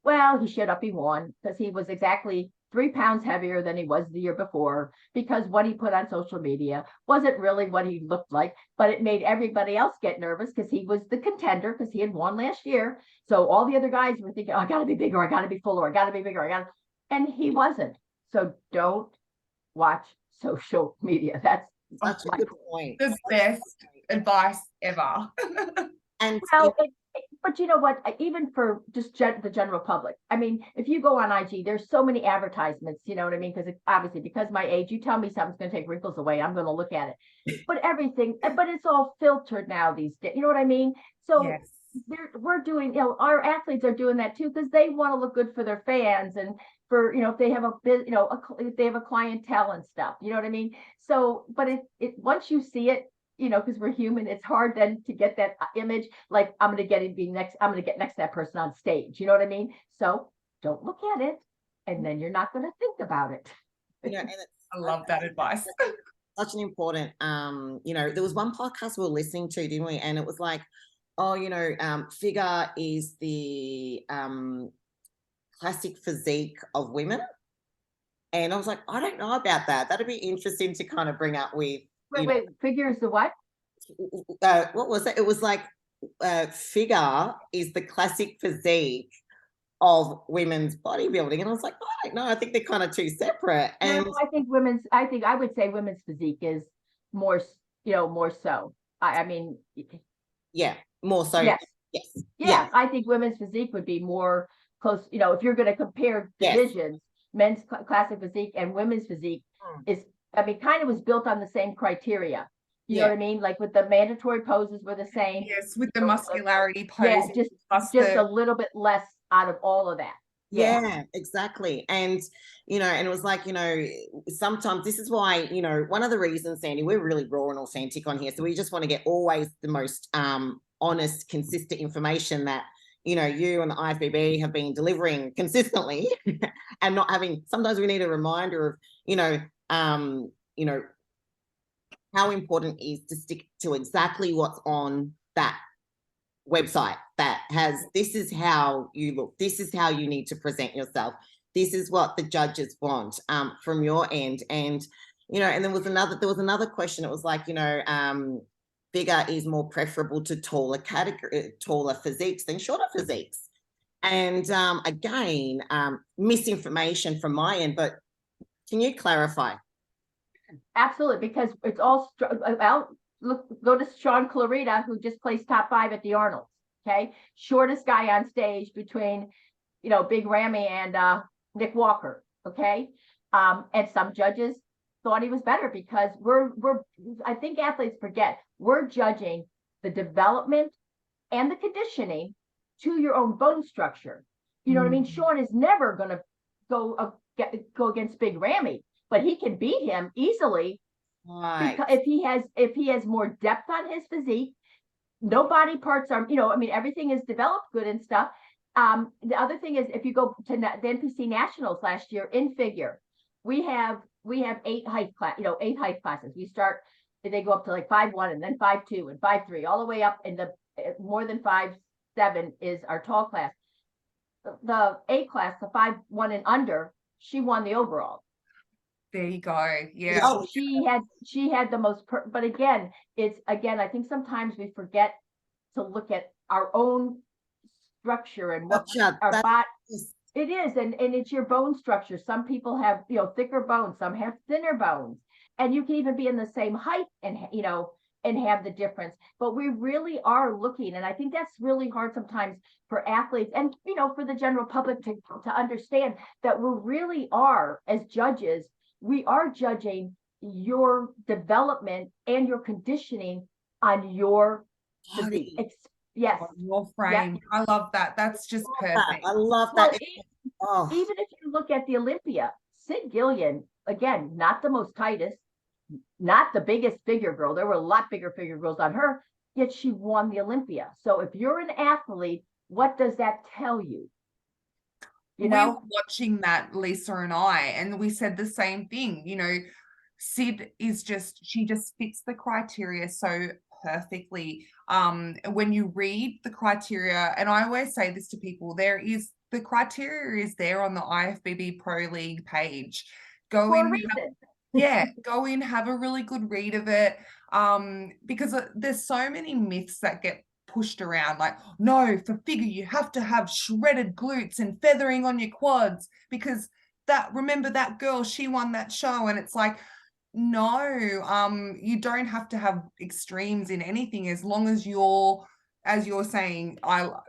Well, he showed up, he won, because he was exactly 3 pounds heavier than he was the year before, because what he put on social media wasn't really what he looked like, but it made everybody else get nervous because he was the contender, because he had won last year. So all the other guys were thinking, oh, I got to be bigger, I got to be fuller, I got to be bigger, and he wasn't. So don't watch social media. That's such a good point. The best advice ever. And but you know what, even for just the general public, I mean, if you go on IG, there's so many advertisements, you know what I mean? Because obviously, because my age, you tell me something's going to take wrinkles away, I'm going to look at it. But it's all filtered now these days, you know what I mean? So yes. We're doing, our athletes are doing that too, because they want to look good for their fans, and for, if they have if they have a clientele and stuff, you know what I mean? So, but it once you see it, because we're human, it's hard then to get that image, like, I'm going to get next to that person on stage. You know what I mean? So don't look at it, and then you're not going to think about it. And I love that advice. Such an important, there was one podcast we were listening to, didn't we? And it was like, figure is the classic physique of women. And I was like, I don't know about that. That'd be interesting to kind of bring up with. Wait, figure is the what? What was it? It was like figure is the classic physique of women's bodybuilding. And I was like, I don't know. I think they're kind of two separate. And no, I would say women's physique is more, more so. I mean, yeah, more so. Yes. Yes. I think women's physique would be more close, if you're going to compare divisions. men's classic physique and women's physique is, I mean, kind of was built on the same criteria. You know what I mean? Like with the mandatory poses were the same. Yes, with the muscularity pose. Yeah, just a little bit less out of all of that. Yeah, exactly. And, you know, and it was like, you know, sometimes this is why, you know, one of the reasons, Sandy, we're really raw and authentic on here. So we just want to get always the most honest, consistent information that, you know, you and the IFBB have been delivering consistently and not having, sometimes we need a reminder of, you know, how important it is to stick to exactly what's on that website that has, this is how you look, this is how you need to present yourself, this is what the judges want from your end. And, you know, and there was another question. It was like, you know, bigger is more preferable to taller physiques than shorter physiques. And again, misinformation from my end, but can you clarify? Absolutely, because it's all, well, look, go to Sean Clarita, who just placed top 5 at the Arnold's. Okay, shortest guy on stage between, you know, Big Ramy and Nick Walker. Okay, and some judges thought he was better because I think athletes forget we're judging the development and the conditioning to your own bone structure. You know what I mean? Sean is never going to go against Big Ramy, but he can beat him easily. Right. Because if he has more depth on his physique, no body parts are, you know, I mean, everything is developed good and stuff. The other thing is, if you go to the NPC Nationals last year in figure, we have 8 height classes. We start, they go up to like 5'1" and then 5'2" and 5'3", all the way up, and the more than 5'7" is our tall class. The A class, the 5'1" and under, she won the overall. There you go. Yeah. Oh, she had the most, but again, I think sometimes we forget to look at our own structure and what our body, it is, and it's your bone structure. Some people have, you know, thicker bones, some have thinner bones, and you can even be in the same height and, you know, and have the difference. But we really are looking, and I think that's really hard sometimes for athletes and, you know, for the general public to understand that we really are, as judges, we are judging your development and your conditioning on your physique. Yes. On your frame. Yep. I love that. That's just perfect. I love that. Well, even if you look at the Olympia, Sid Gillian, again, not the most tightest, not the biggest figure girl. There were a lot bigger figure girls on her, yet she won the Olympia. So if you're an athlete, what does that tell you? You know, we were watching that, Lisa and I, and we said the same thing. You know, Sid is she just fits the criteria so perfectly. When you read the criteria, and I always say this to people, the criteria is there on the IFBB Pro League page. Go in, have a really good read of it. Because there's so many myths that get pushed around, like, no, for figure you have to have shredded glutes and feathering on your quads, because remember that girl, she won that show, and it's like, no, you don't have to have extremes in anything, as long as as you're saying,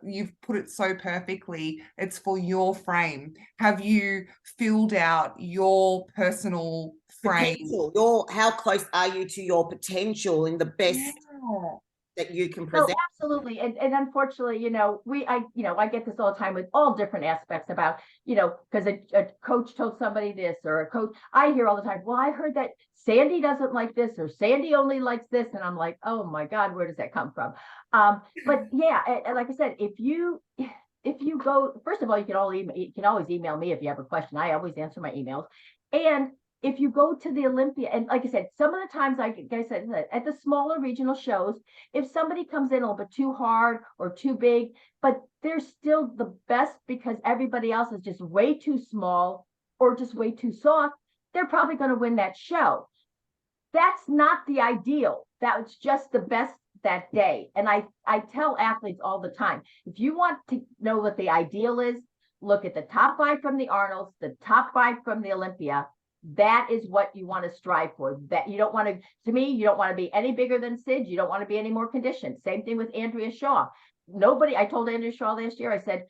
you've put it so perfectly, it's for your frame. Have you filled out your personal frame? How close are you to your potential in the best that you can present? Oh, absolutely. And unfortunately, you know, I get this all the time with all different aspects about, you know, because a coach told somebody this, or a coach, I hear all the time, well, I heard that Sandy doesn't like this, or Sandy only likes this. And I'm like, oh my God, where does that come from? But yeah, and like I said, if you go, first of all, you can always email me if you have a question. I always answer my emails. And if you go to the Olympia, and like I said, some of the times, like I said, at the smaller regional shows, if somebody comes in a little bit too hard or too big, but they're still the best because everybody else is just way too small or just way too soft, they're probably going to win that show. That's not the ideal. That's just the best that day. And I tell athletes all the time, if you want to know what the ideal is, look at the top 5 from the Arnold's, the top 5 from the Olympia. That is what you want to strive for. That you don't want to me, you don't want to be any bigger than Sid. You don't want to be any more conditioned. Same thing with Andrea Shaw. I told Andrea Shaw last year, I said,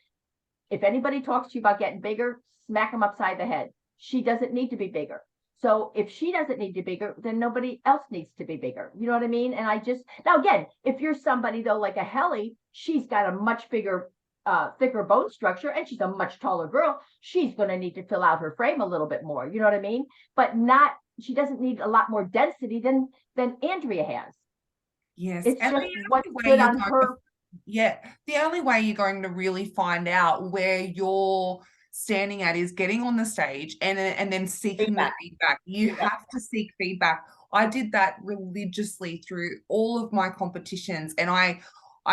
if anybody talks to you about getting bigger, smack them upside the head. she doesn't need to be bigger. So if she doesn't need to be bigger, then nobody else needs to be bigger. You know what I mean? And I just, now again, if you're somebody though, like a Helly, she's got a much bigger, thicker bone structure, and she's a much taller girl, she's going to need to fill out her frame a little bit more. You know what I mean? But not, she doesn't need a lot more density than Andrea has. Yes. It's And just the what's only way good you're on going her. to- yeah, the only way you're going to really find out where you're standing at is getting on the stage and then seeking the feedback. You have to seek feedback. I did that religiously through all of my competitions, and I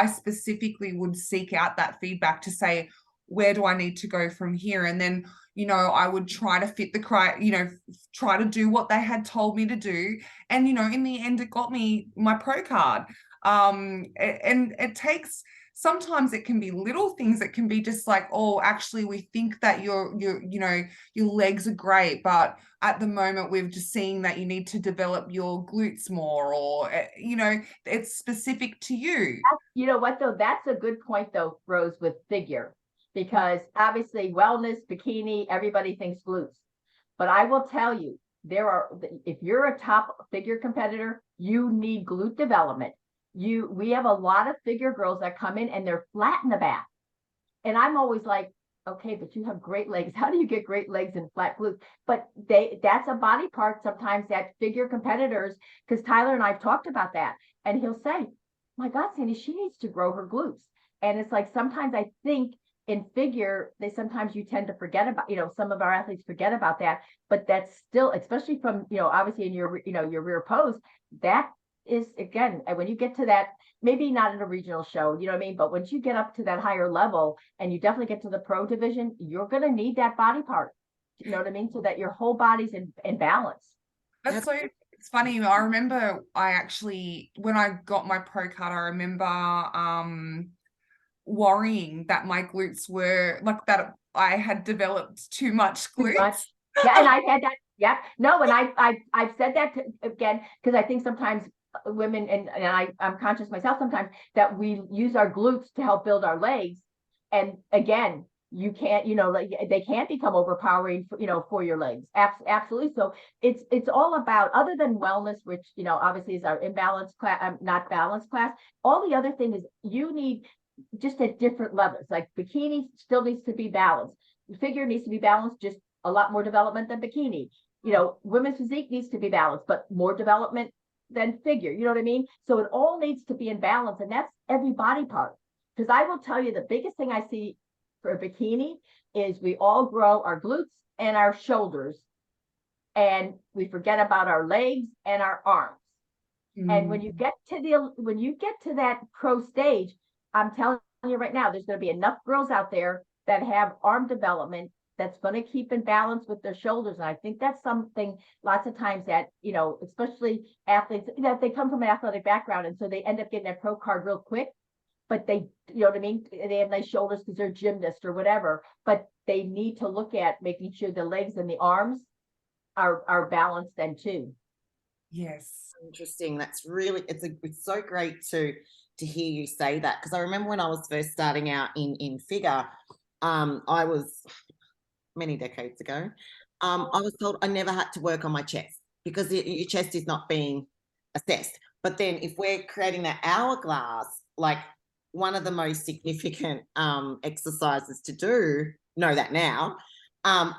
specifically would seek out that feedback to say, where do I need to go from here? And then, you know, I would try to fit try to do what they had told me to do. And, you know, in the end, it got me my pro card. And it takes, sometimes it can be little things. It can be just like, oh, actually, we think that your legs are great, but at the moment we've just seen that you need to develop your glutes more, or, you know, it's specific to you. You know what, though? That's a good point, though, Rose, with figure, because obviously wellness, bikini, everybody thinks glutes. But I will tell you, if you're a top figure competitor, you need glute development. We have a lot of figure girls that come in and they're flat in the back. And I'm always like, okay, but you have great legs. How do you get great legs and flat glutes? But that's a body part sometimes that figure competitors, because Tyler and I've talked about that. And he'll say, my God, Sandy, she needs to grow her glutes. And it's like, sometimes I think in figure, sometimes you tend to forget about, you know, some of our athletes forget about that, but that's still, especially from, you know, obviously in your, you know, your rear pose, that is, again, when you get to that, maybe not in a regional show, you know what I mean? But once you get up to that higher level and you definitely get to the pro division, you're going to need that body part, you know what I mean? So that your whole body's in balance. That's so, it's funny. I remember when I got my pro card, I remember worrying that my glutes were like that. I had developed too much glutes. Too much. Yeah, and I've had that. Yeah, no, and I've said that again, because I think sometimes women, and I'm conscious myself sometimes, that we use our glutes to help build our legs, and again, you can't, you know, like, they can't become overpowering, you know, for your legs. Absolutely. So it's all about, other than wellness, which, you know, obviously is our imbalance class, not balanced class. All the other thing is you need, just at different levels, like bikini still needs to be balanced. Figure needs to be balanced, just a lot more development than bikini. You know, women's physique needs to be balanced, but more development than figure. You know what I mean? So it all needs to be in balance, and that's every body part. Because I will tell you, the biggest thing I see for a bikini is we all grow our glutes and our shoulders, and we forget about our legs and our arms. And when you get to that pro stage, I'm telling you right now, there's going to be enough girls out there that have arm development that's going to keep in balance with their shoulders. And I think that's something lots of times that, you know, especially athletes, that they come from an athletic background, and so they end up getting that pro card real quick. But they, you know what I mean? They have nice shoulders because they're gymnasts or whatever, but they need to look at making sure the legs and the arms are balanced then too. Yes. Interesting. That's really, it's so great to hear you say that, because I remember when I was first starting out in figure, I was many decades ago, I was told I never had to work on my chest because your chest is not being assessed. But then if we're creating that hourglass, like, one of the most significant exercises to do, know that now,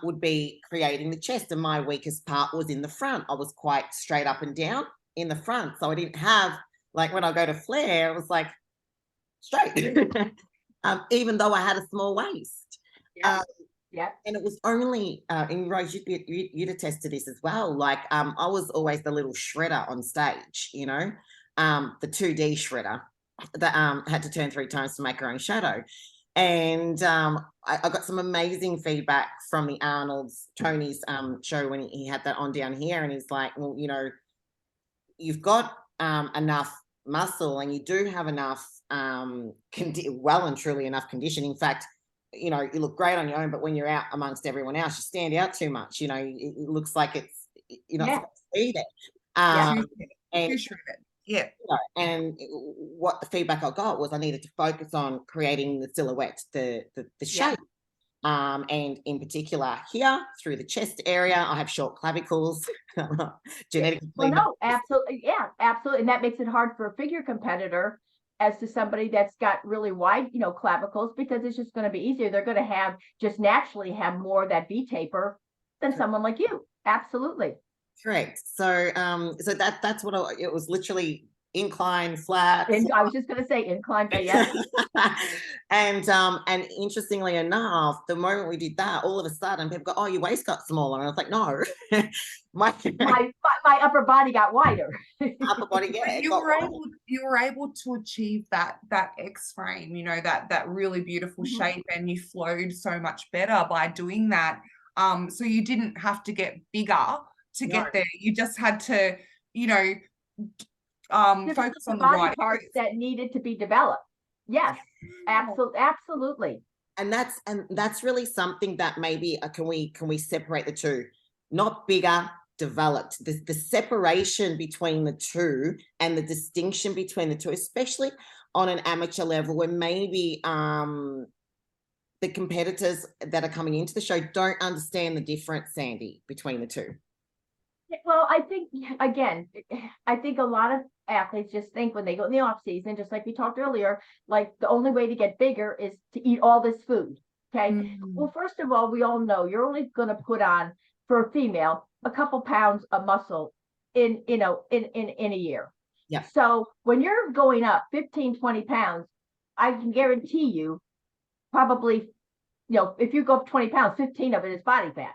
would be creating the chest. And my weakest part was in the front. I was quite straight up and down in the front. So I didn't have, like, when I go to flare, it was like straight, even though I had a small waist. Yeah. Yeah. And it was only, and Rose, you'd attest to this as well. Like, I was always the little shredder on stage, you know, the 2D shredder that had to turn 3 times to make her own shadow. And I got some amazing feedback from the Tony's show when he had that on down here. And he's like, well, you know, you've got enough muscle, and you do have enough, well and truly enough condition. In fact, you know, you look great on your own, but when you're out amongst everyone else, you stand out too much. You know, it looks like you're not supposed to be there. And yeah. You know, and what the feedback I got was I needed to focus on creating the silhouette, the shape. And in particular here through the chest area, I have short clavicles, genetically. Well, no, absolutely. Yeah, absolutely. And that makes it hard for a figure competitor as to somebody that's got really wide, clavicles, because it's just going to be easier. They're going to have just naturally have more of that V taper than someone like you. Absolutely. Correct. So, so that's what it was, literally incline, flat. And I was just going to say incline, but yeah. And interestingly enough, the moment we did that, all of a sudden people go, "Oh, your waist got smaller," and I was like, "No, my upper body got wider." upper body, yeah. You were able to achieve that X frame, that really beautiful shape, and you flowed so much better by doing that. So you didn't have to get bigger to get there. You just had to, focus on the right parts that needed to be developed. Yes, absolutely. And that's really something that maybe can we separate the two? Not bigger, developed. The separation between the two and the distinction between the two, especially on an amateur level, where maybe the competitors that are coming into the show don't understand the difference, Sandy, between the two. Well, I think, again, a lot of athletes just think when they go in the off season, just like we talked earlier, like the only way to get bigger is to eat all this food. Okay. Well, first of all, we all know you're only going to put on, for a female, a couple pounds of muscle in a year. Yeah. So when you're going up 15, 20 pounds, I can guarantee you probably, if you go up 20 pounds, 15 of it is body fat.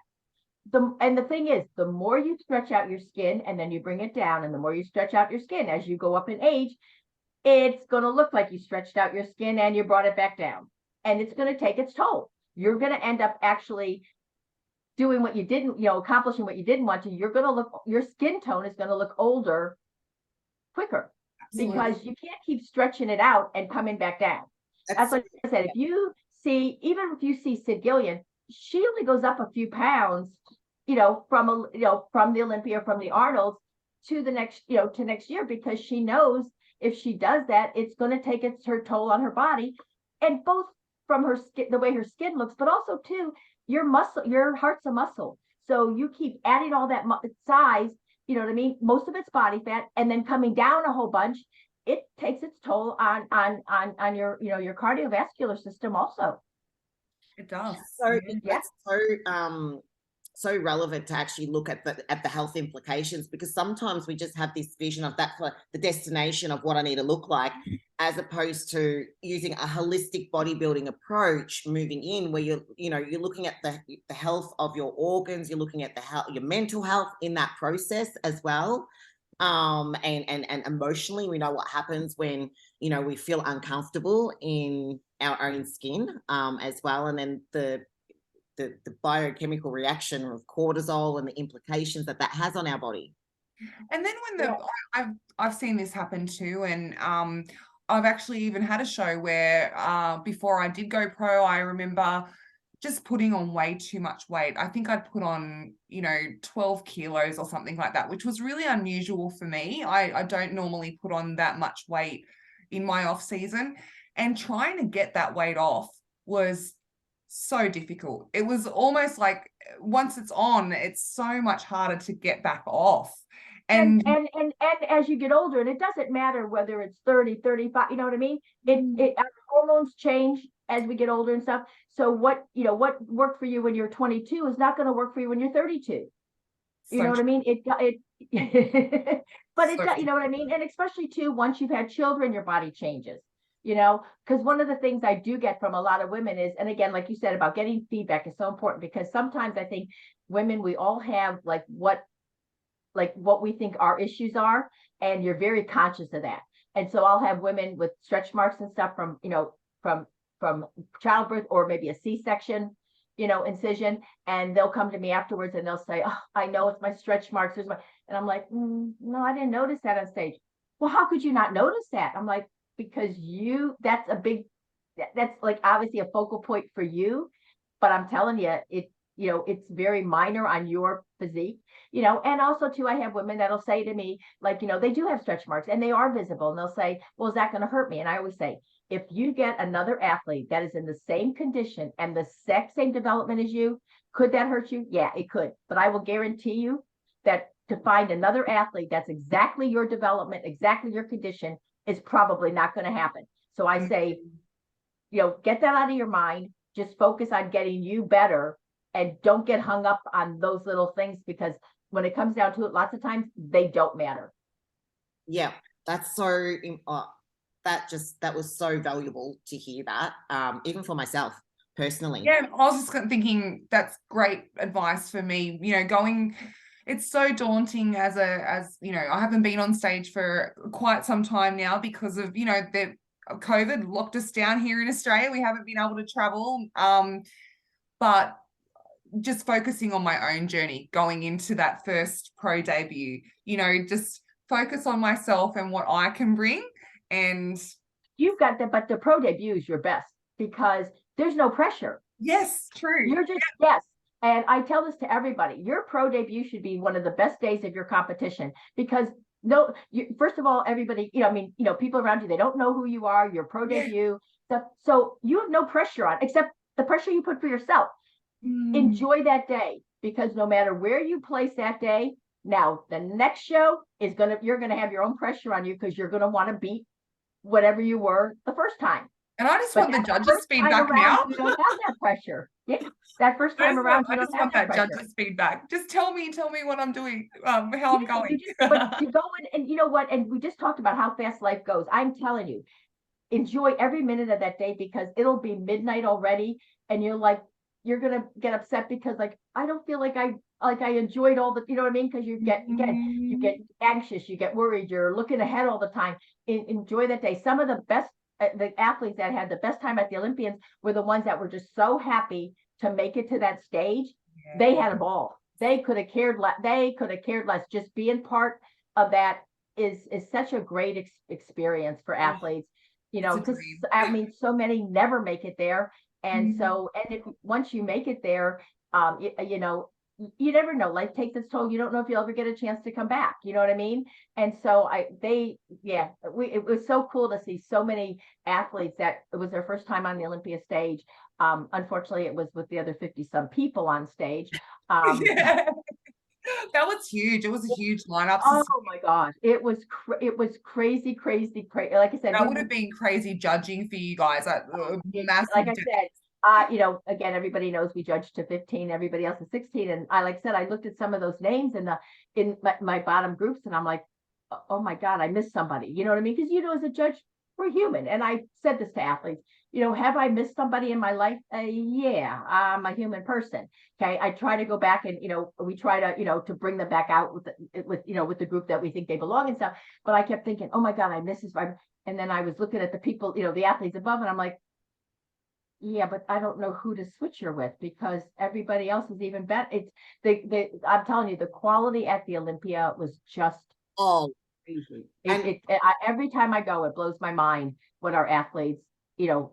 And the thing is, the more you stretch out your skin and then you bring it down, and the more you stretch out your skin as you go up in age, it's going to look like you stretched out your skin and you brought it back down. And it's going to take its toll. You're going to end up actually doing what you didn't, accomplishing what you didn't want to. You're going to look, your skin tone is going to look older quicker. Absolutely. Because you can't keep stretching it out and coming back down. That's like I said, even if you see Sid Gillian, she only goes up a few pounds, from the Olympia, from the Arnold's to the next, to next year, because she knows if she does that, it's going to take her toll on her body, and both from her skin, the way her skin looks, but also too, your heart's a muscle. So you keep adding all that size, you know what I mean? Most of it's body fat, and then coming down a whole bunch, it takes its toll on your, your cardiovascular system also. It does. So that's so relevant to actually look at the health implications, because sometimes we just have this vision of that for the destination of what I need to look like, as opposed to using a holistic bodybuilding approach, moving in where you're looking at the health of your organs, you're looking at your mental health in that process as well. And emotionally, we know what happens when we feel uncomfortable in our own skin as well, and then the biochemical reaction of cortisol and the implications that has on our body. And then when I've seen this happen too, and I've actually even had a show where before I did go pro, I remember just putting on way too much weight. I think I'd put on 12 kilos or something like that, which was really unusual for me. I don't normally put on that much weight in my off season, and trying to get that weight off was so difficult. It was almost like once it's on, it's so much harder to get back off. And as you get older, and it doesn't matter whether it's 30, 35, you know what I mean? Our hormones change as we get older and stuff. So what worked for you when you're 22 is not going to work for you when you're 32. You know what I mean? But you know what I mean? And especially too, once you've had children, your body changes. Because one of the things I do get from a lot of women is, and again, like you said about getting feedback is so important, because sometimes I think women, we all have what we think our issues are, and you're very conscious of that. And so I'll have women with stretch marks and stuff from childbirth, or maybe a C-section, incision, and they'll come to me afterwards and they'll say, "Oh, I know it's my stretch marks." And I'm like, "No, I didn't notice that on stage." "Well, how could you not notice that?" I'm like, "Because that's like obviously a focal point for you, but I'm telling you, it's very minor on your physique, and also too, I have women that'll say to me, they do have stretch marks and they are visible, and they'll say, "Well, is that going to hurt me?" And I always say, if you get another athlete that is in the same condition and the exact same development as you, could that hurt you? Yeah, it could. But I will guarantee you that to find another athlete that's exactly your development, exactly your condition, is probably not going to happen. So I say, get that out of your mind. Just focus on getting you better and don't get hung up on those little things, because when it comes down to it, lots of times they don't matter. Yeah, that's so, that was so valuable to hear that, even for myself personally. Yeah, I was just thinking that's great advice for me. It's so daunting as I haven't been on stage for quite some time now because of, the COVID locked us down here in Australia. We haven't been able to travel. But just focusing on my own journey, going into that first pro debut, just focus on myself and what I can bring. And you've got that, but the pro debut is your best because there's no pressure. Yes, true. You're just, yes. And I tell this to everybody, your pro debut should be one of the best days of your competition, because first of all, everybody, people around you, they don't know who you are, your pro debut. So you have no pressure on, except the pressure you put for yourself. Enjoy that day, because no matter where you place that day, now the next show is you're going to have your own pressure on you, because you're going to want to beat whatever you were the first time. And I just want the judges' feedback now. You don't have that pressure. Yeah, that first time around, I just want that judges' feedback. Just tell me what I'm doing, how I'm going. But you go in, and you know what? And we just talked about how fast life goes. I'm telling you, enjoy every minute of that day, because it'll be midnight already, and you're gonna get upset because I don't feel like I enjoyed all the, you know what I mean? Because you get anxious, you get worried, you're looking ahead all the time. Enjoy that day. Some of the best the athletes that had the best time at the Olympians were the ones that were just so happy to make it to that stage. Yeah. They had a ball. They could have cared less. Just being part of that is such a great experience for athletes. Because so many never make it there. And so, and once you make it there, you never know. Life takes its toll. You don't know if you'll ever get a chance to come back. You know what I mean? And so it was so cool to see so many athletes that it was their first time on the Olympia stage. Unfortunately, it was with the other 50-some people on stage. Yeah. That was huge. It was a huge lineup. Oh my God. It was crazy. Like I said, that would have been crazy judging for you guys. Massive. Like I said, again, everybody knows we judge to 15, everybody else is 16. And like I said, I looked at some of those names in my bottom groups, and I'm like, oh my God, I missed somebody. You know what I mean? Because, as a judge, we're human. And I said this to athletes, have I missed somebody in my life? Yeah, I'm a human person. Okay. I try to go back and, we try to, to bring them back out with the group that we think they belong and stuff. But I kept thinking, oh my God, I miss this. And then I was looking at the people, the athletes above, and I'm like, yeah, but I don't know who to switch her with, because everybody else is even better. It's I'm telling you, the quality at the Olympia was just crazy. Every time I go, it blows my mind what our athletes,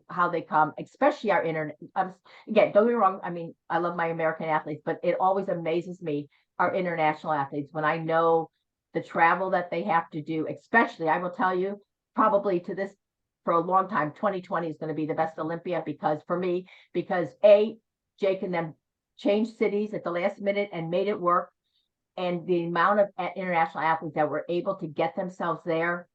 how they come, especially our again, don't get me wrong. I mean, I love my American athletes, but it always amazes me, our international athletes, when I know the travel that they have to do, especially, I will tell you, probably for a long time, 2020 is going to be the best Olympia because Jake and them changed cities at the last minute and made it work. And the amount of international athletes that were able to get themselves there,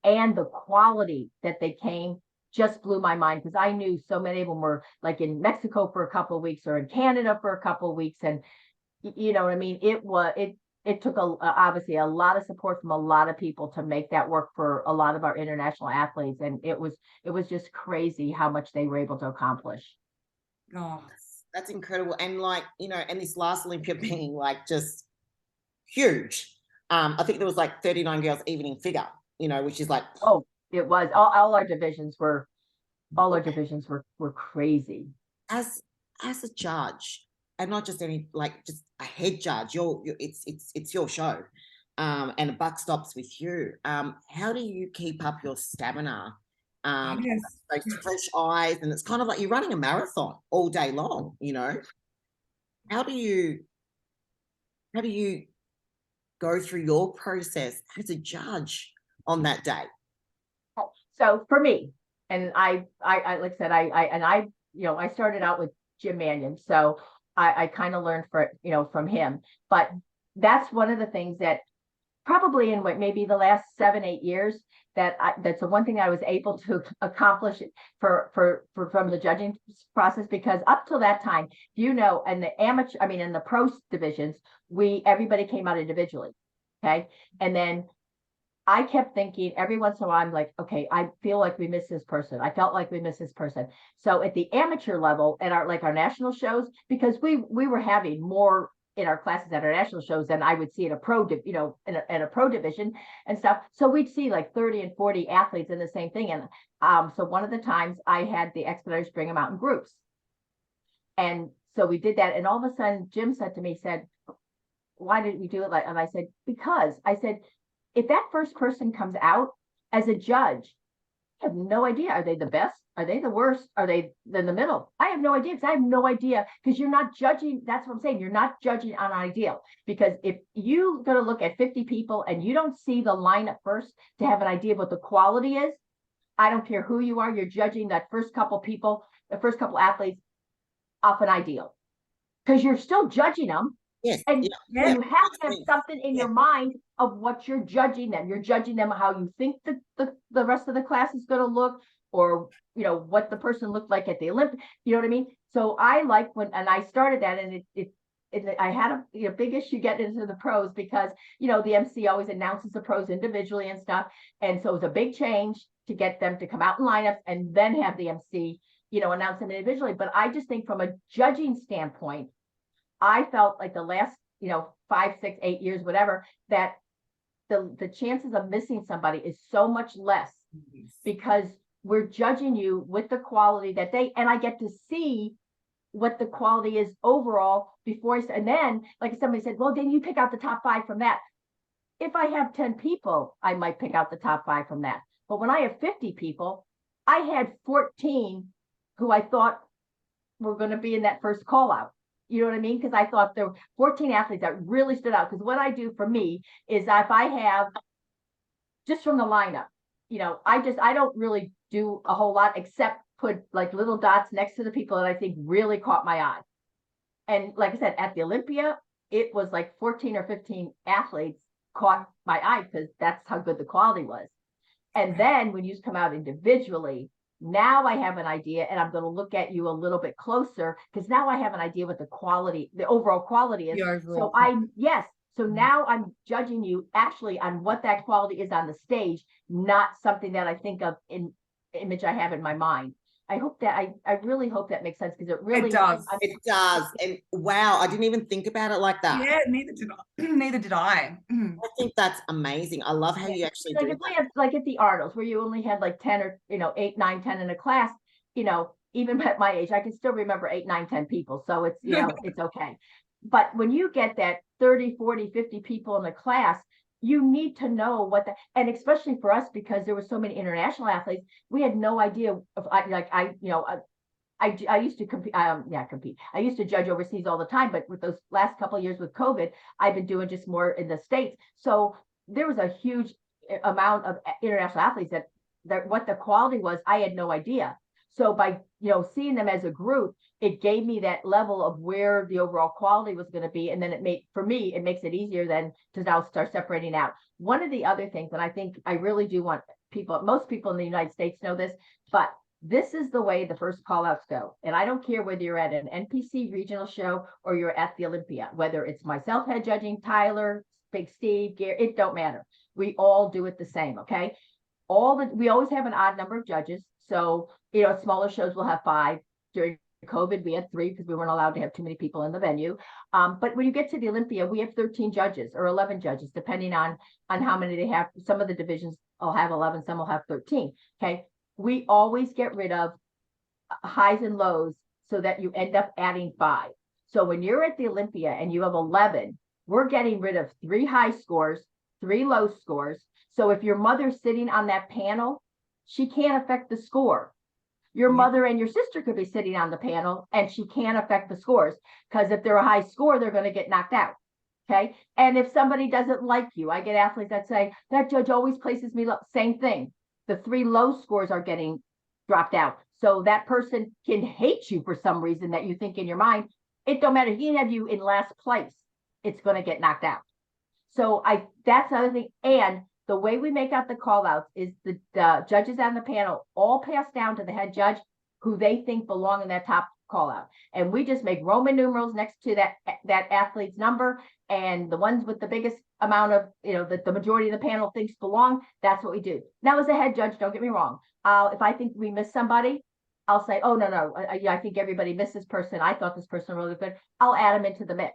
and the quality that they came, just blew my mind, because I knew so many of them were like in Mexico for a couple of weeks or in Canada for a couple of weeks. And you know what I mean? It took obviously a lot of support from a lot of people to make that work for a lot of our international athletes. And it was just crazy how much they were able to accomplish. Oh, that's incredible. And and this last Olympia being just huge. I think there was 39 girls even in figure, which is oh, it was all our divisions were crazy. As a judge, and not just any just a head judge, it's your show, and the buck stops with you. How do you keep up your stamina? Those fresh eyes, and it's kind of like you're running a marathon all day long. How do you go through your process as a judge on that day? So for me, And I like I said, I started out with Jim Mannion. So I kind of learned from him. But that's one of the things that probably in what maybe the last 7-8 years that's the one thing I was able to accomplish from the judging process, because up till that time, in the pro divisions, everybody came out individually. Okay. And then I kept thinking every once in a while, I'm like, okay, I feel like we miss this person. I felt like we missed this person. So at the amateur level and our national shows, because we were having more in our classes at our national shows than I would see in a pro, in a pro division and stuff. So we'd see like 30 and 40 athletes in the same thing. And so one of the times I had the expediters bring them out in groups. And so we did that. And all of a sudden, Jim said to me, why did we do it like? And I said, because I said, if that first person comes out as a judge, I have no idea. Are they the best? Are they the worst? Are they in the middle? I have no idea, because I have no idea, because you're not judging. That's what I'm saying. You're not judging on ideal, because if you're going to look at 50 people and you don't see the lineup first to have an idea of what the quality is, I don't care who you are, you're judging that first couple people, the first couple athletes off an ideal, because you're still judging them. Yes. And you have to have something in your mind of what you're judging them. You're judging them how you think the rest of the class is going to look, or what the person looked like at the Olympia. You know what I mean? So I like and I started that, and I had a big issue getting into the pros, because the MC always announces the pros individually and stuff, and so it was a big change to get them to come out in lineups and then have the MC announce them individually. But I just think from a judging standpoint, I felt like the last 5, 6, 8 years, whatever, that the chances of missing somebody is so much less, because we're judging you with the quality that and I get to see what the quality is overall before and then, like somebody said, well, then you pick out the top 5 from that. If I have 10 people, I might pick out the top 5 from that. But when I have 50 people, I had 14 who I thought were going to be in that first call out. You know what I mean? Because I thought there were 14 athletes that really stood out. Because what I do for me is if I have just from the lineup, I don't really do a whole lot except put like little dots next to the people that I think really caught my eye. And like I said, at the Olympia, it was like 14 or 15 athletes caught my eye, because that's how good the quality was. And then when you come out individually, now I have an idea, and I'm going to look at you a little bit closer, because now I have an idea what the overall quality is. So now I'm judging you actually on what that quality is on the stage, not something that I think of in image I have in my mind. I hope that I really hope that makes sense, because it does. It does. And wow, I didn't even think about it like that. Yeah, neither did I. Neither did I. I think that's amazing. I love how you actually do if we have like at the Arnolds, where you only had like 10 or 8, 9, 10 in a class, even at my age, I can still remember 8, 9, 10 people. So it's it's okay. But when you get that 30, 40, 50 people in the class, you need to know and especially for us, because there were so many international athletes, we had no idea of I used to compete. I used to judge overseas all the time, but with those last couple of years with COVID, I've been doing just more in the States. So there was a huge amount of international athletes that what the quality was, I had no idea. So by seeing them as a group, it gave me that level of where the overall quality was going to be, and then it makes it easier then to now start separating out. One of the other things, and I think I really do want most people in the United States know this, but this is the way the first call outs go. And I don't care whether you're at an NPC regional show or you're at the Olympia, whether it's myself head judging, Tyler, Big Steve, Gary, it don't matter. We all do it the same. Okay. We always have an odd number of judges. So, smaller shows will have 5. During COVID, we had 3 because we weren't allowed to have too many people in the venue. But when you get to the Olympia, we have 13 judges or 11 judges, depending on how many they have. Some of the divisions will have 11, some will have 13. Okay. We always get rid of highs and lows so that you end up adding 5. So when you're at the Olympia and you have 11, we're getting rid of 3 high scores, 3 low scores. So if your mother's sitting on that panel, she can't affect the score. Your mother and your sister could be sitting on the panel and she can't affect the scores, because if they're a high score, they're going to get knocked out. Okay. And if somebody doesn't like you, I get athletes that say that judge always places me low. Same thing. The 3 low scores are getting dropped out. So that person can hate you for some reason that you think in your mind. It don't matter. He can have you in last place. It's going to get knocked out. So that's the other thing. And the way we make out the call outs is the judges on the panel all pass down to the head judge who they think belong in that top call out. And we just make Roman numerals next to that athlete's number, and the ones with the biggest amount of, that the majority of the panel thinks belong, that's what we do. Now, as a head judge, don't get me wrong. If I think we missed somebody, I'll say, oh, no, I think everybody missed this person. I thought this person was really good. I'll add them into the mix.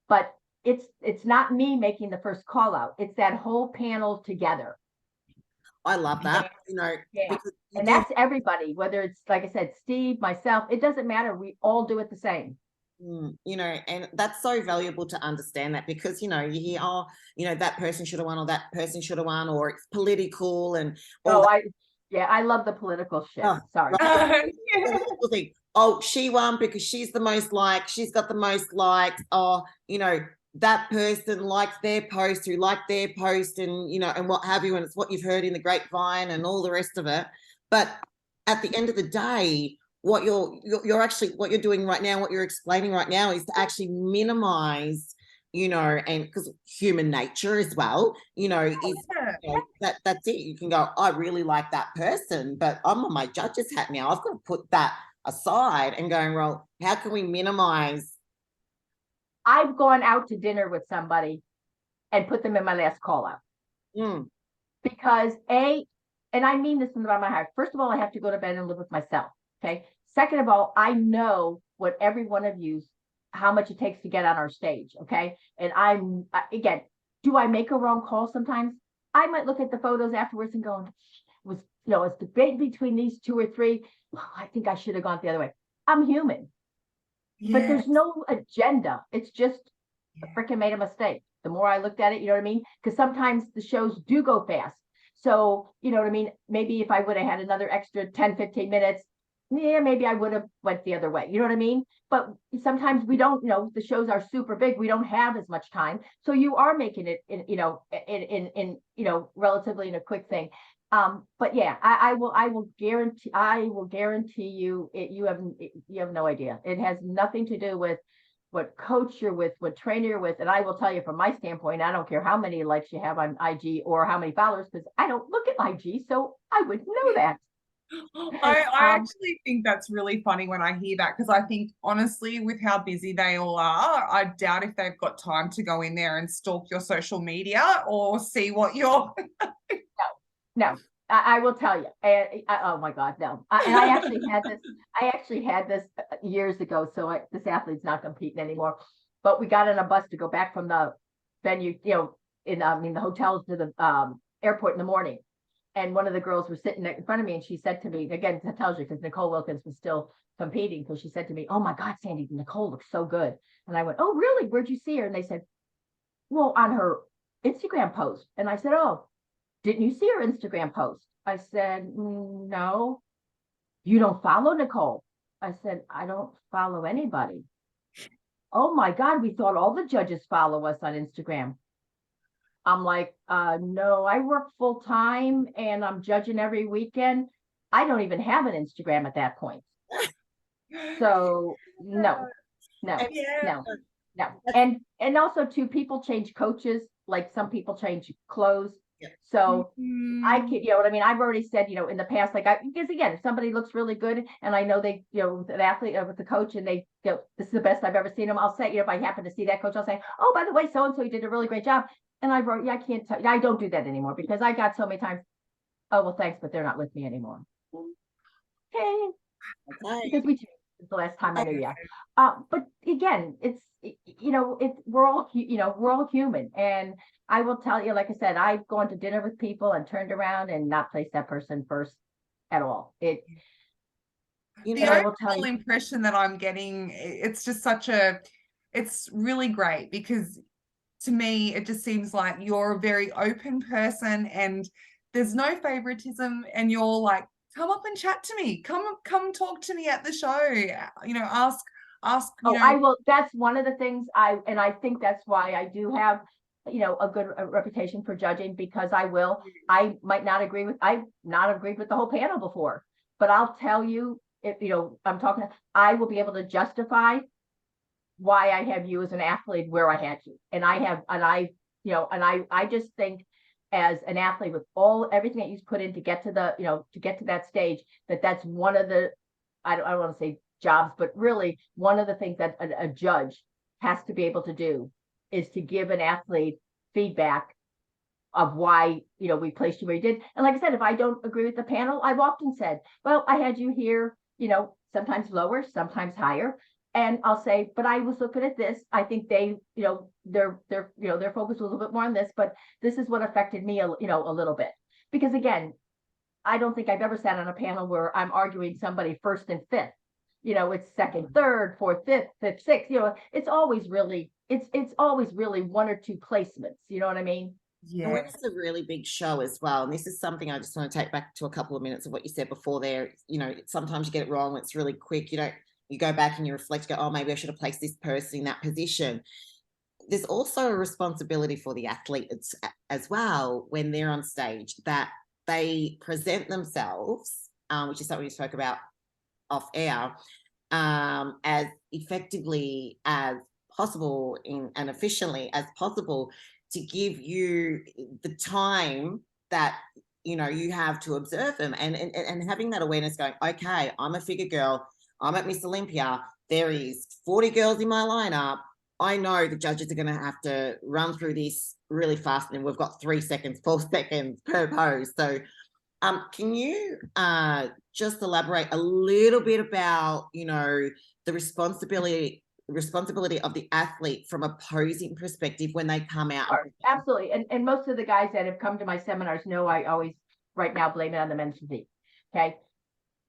But it's not me making the first call out. It's that whole panel together. I love that. Yeah. And that's everybody, whether it's, like I said, Steve, myself, it doesn't matter. We all do it the same. And that's so valuable to understand that, because, you hear, oh, that person should have won, or that person should have won, or it's political and I love the political shit. Oh, sorry. Right. Oh, she won because she's the most liked, she's got the most liked, or that person liked their post, who liked their post, and and what have you, and it's what you've heard in the grapevine and all the rest of it. But at the end of the day, what you're actually, what you're doing right now, what you're explaining right now, is to actually minimize, and because human nature as well, that's it. You can go, I really like that person, but I'm on my judge's hat now. I've got to put that aside and going, well, how can we minimize? I've gone out to dinner with somebody and put them in my last call out. Because and I mean this from the bottom of my heart. First of all, I have to go to bed and live with myself. Okay. Second of all, I know what every one of you, how much it takes to get on our stage. Okay. And again, do I make a wrong call sometimes? I might look at the photos afterwards and go, it's debate between these two or three. Oh, I think I should have gone the other way. I'm human. But there's no agenda. It's just I freaking made a mistake. The more I looked at it, you know what I mean? Because sometimes the shows do go fast. So, you know what I mean? Maybe if I would have had another extra 10, 15 minutes, maybe I would have went the other way. You know what I mean? But sometimes we don't, the shows are super big. We don't have as much time. So you are making it in relatively in a quick thing. But yeah, I will guarantee you you have no idea. It has nothing to do with what coach you're with, what trainer you're with. And I will tell you from my standpoint, I don't care how many likes you have on IG or how many followers, because I don't look at IG, so I would know that. I actually think that's really funny when I hear that, because I think honestly, with how busy they all are, I doubt if they've got time to go in there and stalk your social media or see what you're No, I will tell you. Oh my God, no. And I actually had this years ago. So this athlete's not competing anymore. But we got on a bus to go back from the venue, in the hotels to the airport in the morning. And one of the girls was sitting in front of me, and she said to me, again, that tells you, because Nicole Wilkins was still competing. So she said to me, "Oh my God, Sandy, Nicole looks so good." And I went, "Oh, really? Where'd you see her?" And they said, "Well, on her Instagram post." And I said, "Oh, didn't you see her Instagram post?" I said, "No." "You don't follow Nicole?" I said, "I don't follow anybody." "Oh my God, we thought all the judges follow us on Instagram." I'm like, no, I work full time and I'm judging every weekend. I don't even have an Instagram at that point. So no. And also too, people change coaches, like some people change clothes. So I could, what I mean? I've already said, in the past, because again, if somebody looks really good and I know they, the athlete with the coach and they, this is the best I've ever seen them, I'll say, if I happen to see that coach, I'll say, "Oh, by the way, so-and-so, you did a really great job." And I wrote, I can't tell you, I don't do that anymore, because I got so many times, "Oh, well, thanks, but they're not with me anymore." Okay. Because we changed the last time I knew you. But again, we're all human. And I will tell you, like I said, I've gone to dinner with people and turned around and not placed that person first at all. The overall impression that I'm getting, it's just it's really great, because to me, it just seems like you're a very open person and there's no favoritism, and you're like, come up and chat to me. Come talk to me at the show. Ask. I will. That's one of the things I think that's why I do have, a good reputation for judging, because I might not agree with, I've not agreed with the whole panel before, but I'll tell you, if I will be able to justify why I have you as an athlete where I had you. And I just think as an athlete with everything that you've put in to get to that stage, that's one of the, I don't want to say jobs, but really one of the things that a judge has to be able to do is to give an athlete feedback of why, we placed you where you did. And like I said, if I don't agree with the panel, I've often said, well, I had you here, sometimes lower, sometimes higher. And I'll say, but I was looking at this. I think they, their focus was a little bit more on this, but this is what affected me, a little bit. Because again, I don't think I've ever sat on a panel where I'm arguing somebody first and fifth. It's second, third, fourth, fifth, sixth. It's always really one or two placements. You know what I mean? Yeah. And when it's a really big show as well, and this is something I just want to take back to a couple of minutes of what you said before there. Sometimes you get it wrong. It's really quick. You go back and you reflect, go, oh, maybe I should have placed this person in that position. There's also a responsibility for the athletes as well when they're on stage, that they present themselves, which is something we spoke about off air, as effectively as possible and efficiently as possible, to give you the time that you have to observe them, and having that awareness going, okay, I'm a figure girl, I'm at Miss Olympia, there is 40 girls in my lineup, I know the judges are going to have to run through this really fast, and we've got 3 seconds, 4 seconds per pose. So can you just elaborate a little bit about the responsibility of the athlete from a posing perspective when they come out? Absolutely. And most of the guys that have come to my seminars know I always right now blame it on the men's physique. Okay.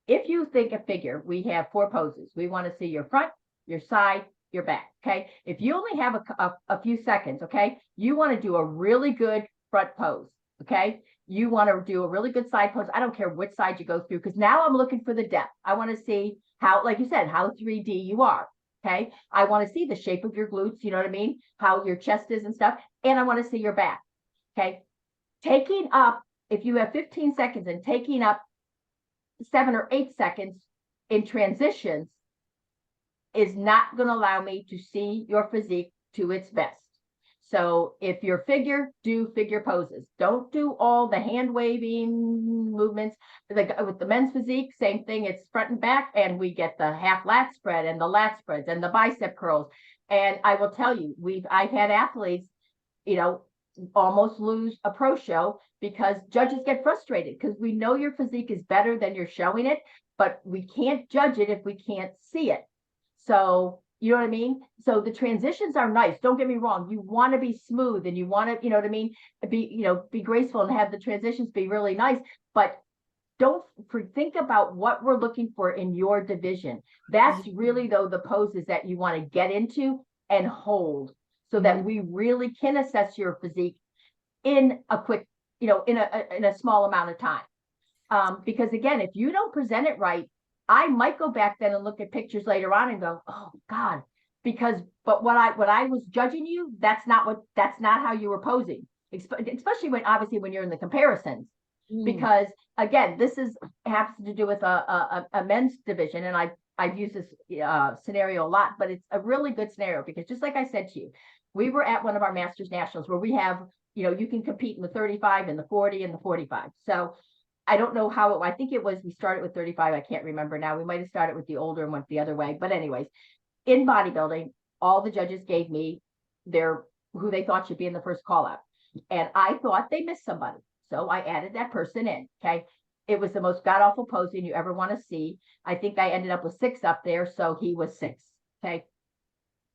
If you think a figure, we have 4 poses. We want to see your front, your side, your back. Okay. If you only have a few seconds, okay, you want to do a really good front pose. Okay. You want to do a really good side pose. I don't care which side you go through, because now I'm looking for the depth. I want to see how, like you said, how 3D you are. Okay. I want to see the shape of your glutes. You know what I mean? How your chest is and stuff. And I want to see your back. Okay. Taking up, if you have 15 seconds and taking up 7 or 8 seconds in transitions is not going to allow me to see your physique to its best. So if you're figure, do figure poses. Don't do all the hand waving movements. With the men's physique, same thing. It's front and back, and we get the half lat spread and the lat spreads and the bicep curls. And I will tell you, I've had athletes, almost lose a pro show because judges get frustrated, because we know your physique is better than you're showing it, but we can't judge it if we can't see it. So you know what I mean? So the transitions are nice. Don't get me wrong. You want to be smooth, and you want to, be graceful and have the transitions be really nice. But don't think about what we're looking for in your division. That's really, though, the poses that you want to get into and hold, so that we really can assess your physique in a quick, in a small amount of time. Because again, if you don't present it right, I might go back then and look at pictures later on and go, oh God, but what I was judging you, that's not how you were posing, especially when you're in the comparisons. Because again, this has to do with a men's division, and I've used this scenario a lot, but it's a really good scenario, because just like I said to you, we were at one of our Masters Nationals where we have, you can compete in the 35 and the 40 and the 45. So I don't know how I think it was, we started with 35. I can't remember now. We might've started with the older and went the other way. But anyways, in bodybuilding, all the judges gave me who they thought should be in the first call out. And I thought they missed somebody. So I added that person in. Okay. It was the most god awful posing you ever want to see. I think I ended up with 6 up there. So he was 6. Okay.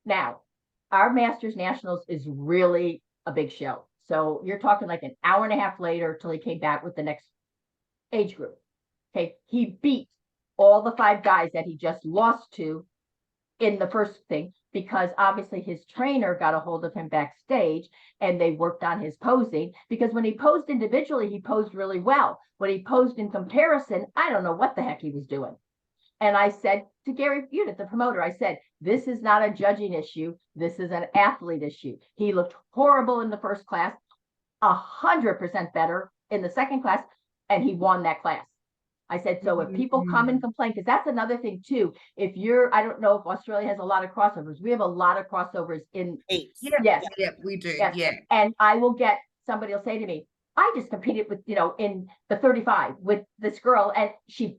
Now, our Masters Nationals is really a big show. So you're talking like an hour and a half later till he came back with the next age group. Okay. He beat all the 5 guys that he just lost to in the first thing, because obviously his trainer got a hold of him backstage and they worked on his posing, because when he posed individually, he posed really well. When he posed in comparison, I don't know what the heck he was doing. And I said to Gary Unit, the promoter, I said, this is not a judging issue. This is an athlete issue. He looked horrible in the first class, 100% better in the second class, and he won that class. I said, so if people come and complain, because that's another thing too. If you're, I don't know if Australia has a lot of crossovers. We have a lot of crossovers in. Yes, we do. Yes. Yeah. And I will get, somebody will say to me, I just competed with, in the 35 with this girl and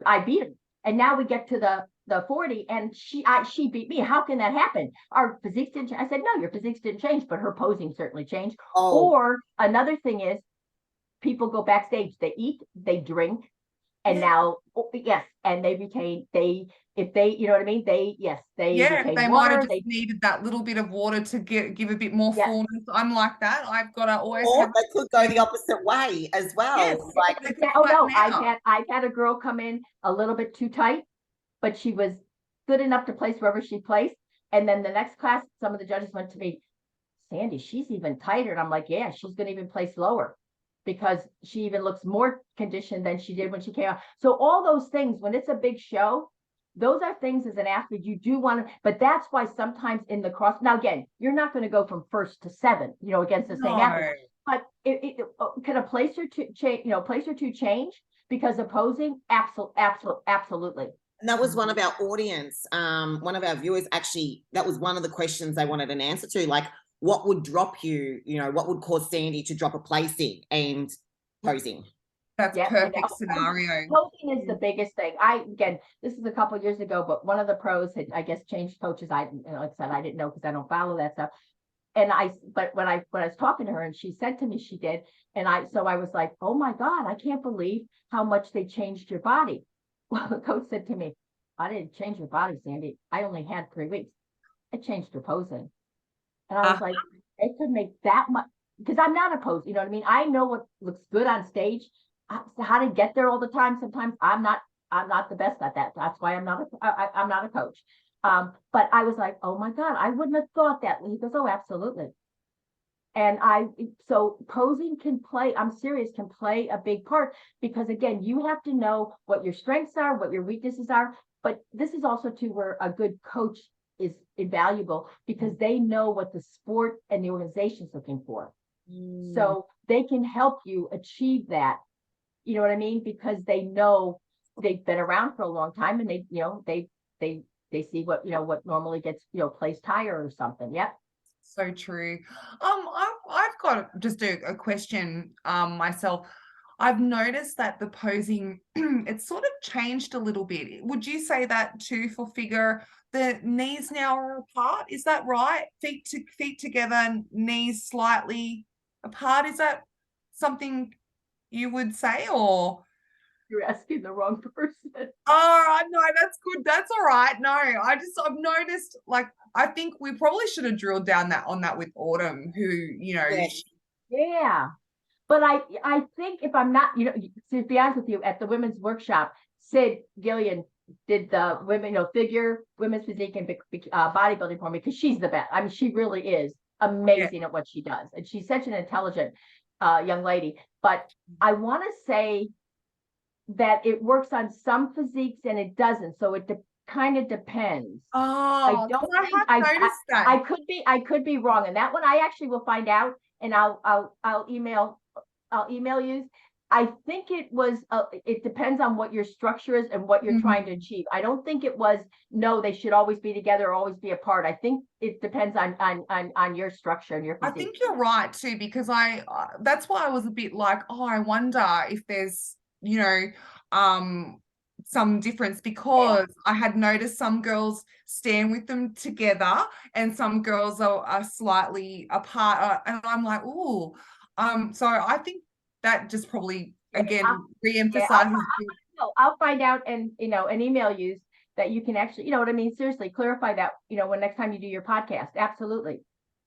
I beat her. And now we get to the 40 and she beat me. How can that happen? Our physiques didn't change. I said, no, your physiques didn't change, but her posing certainly changed. Or another thing is people go backstage, they eat, they drink, and now, yes, and they retain, if they, you know what I mean? They retain they water, might have just needed that little bit of water to give a bit more fullness. I'm like that. I've got to always have. They could go the opposite way as well. Yes, like, oh no, I've had a girl come in a little bit too tight, but she was good enough to place wherever she placed. And then the next class, some of the judges went to me, Sandy, she's even tighter. And I'm like, yeah, she's going to even place lower, because she even looks more conditioned than she did when she came out. So all those things, when it's a big show, those are things as an athlete you do want to, but that's why sometimes in the cross, now again, you're not going to go from 1st to 7th, against the same athlete, but can a place or two change because of posing? Absolutely. And that was one of our audience, one of our viewers, actually, that was one of the questions they wanted an answer to, like, what would drop you, what would cause Sandy to drop a placing and posing? That's perfect scenario. Posing is the biggest thing. Again, this is a couple of years ago, but one of the pros had, I guess, changed coaches. Like I said, I didn't know because I don't follow that stuff. But when I was talking to her and she said to me she did, and I was like, oh my God, I can't believe how much they changed your body. Well, the coach said to me, I didn't change your body, Sandy. I only had 3 weeks. I changed your posing. And I was like, they could make that much, because I'm not opposed. You know what I mean? I know what looks good on stage. How to get there all the time. Sometimes I'm not the best at that. That's why I'm not a coach. But I was like, oh my God, I wouldn't have thought that. He goes, oh, absolutely. And so posing can play, I'm serious, can play a big part, because again, you have to know what your strengths are, what your weaknesses are. But this is also too where a good coach is invaluable, because they know what the sport and the organization is looking for. So they can help you achieve that. You know what I mean? Because they know they've been around for a long time, and they see what, what normally gets, placed higher or something. Yep. So true. I've got just a question myself. I've noticed that the posing, it's sort of changed a little bit. Would you say that too for figure? The knees now are apart. Is that right? Feet together, knees slightly apart. Is that something you would say, or? You're asking the wrong person. Oh, no, that's good. That's all right. No, I've noticed, like, I think we probably should have drilled down on that with Autumn, who, Yeah. But I think, if I'm not, to be honest with you, at the women's workshop, Sid Gillian did the women, figure, women's physique and bodybuilding for me, because she's the best. I mean, she really is amazing at what she does. And she's such an intelligent young lady. But I want to say that it works on some physiques and it doesn't. So it kind of depends. Oh, I have noticed that. I could be wrong. And that one I actually will find out, and I'll email you. I think it depends on what your structure is and what you're trying to achieve. I don't think it was, no, they should always be together or always be apart. I think it depends on your structure and your physique. I think you're right too, because that's why I was a bit like, oh, I wonder if there's, some difference, because I had noticed some girls stand with them together and some girls are slightly apart, and I'm like, ooh, so I think that just probably again re-emphasizes. I'll find out and email you that you can actually, you know what I mean, seriously clarify that, when next time you do your podcast. Absolutely.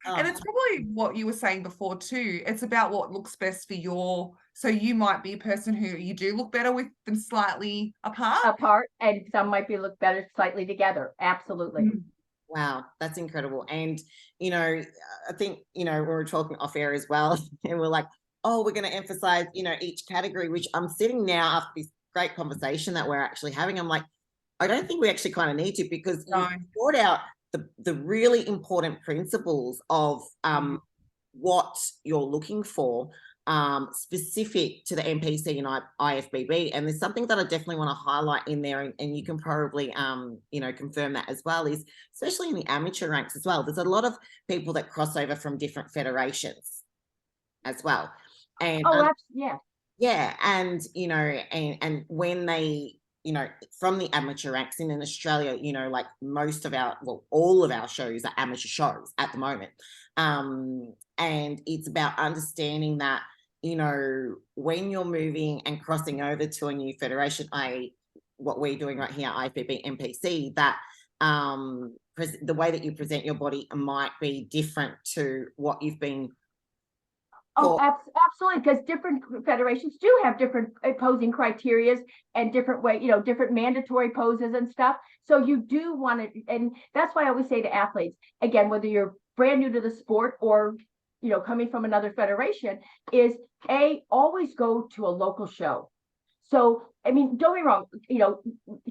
And it's probably what you were saying before too. It's about what looks best for so you might be a person who you do look better with them slightly apart, and some might look better slightly together. Absolutely. Wow, that's incredible. And I think we were talking off air as well, and we're like, oh, we're going to emphasize each category, which I'm sitting now after this great conversation that we're actually having. I'm like, I don't think we actually kind of need to, because you've brought out the really important principles of what you're looking for. specific to the NPC and IFBB. And there's something that I definitely want to highlight in there, and you can probably, confirm that as well, is especially in the amateur ranks as well. There's a lot of people that cross over from different federations as well. And yeah. And, and when they, from the amateur ranks in Australia, like all of our shows are amateur shows at the moment. And it's about understanding that, when you're moving and crossing over to a new federation, what we're doing right here, IFBB, NPC, that the way that you present your body might be different to what you've been. Oh, absolutely, because different federations do have different posing criterias and different different mandatory poses and stuff. So you do want to, and that's why I always say to athletes, again, whether you're brand new to the sport or coming from another federation, is always go to a local show. So, I mean, don't get me wrong,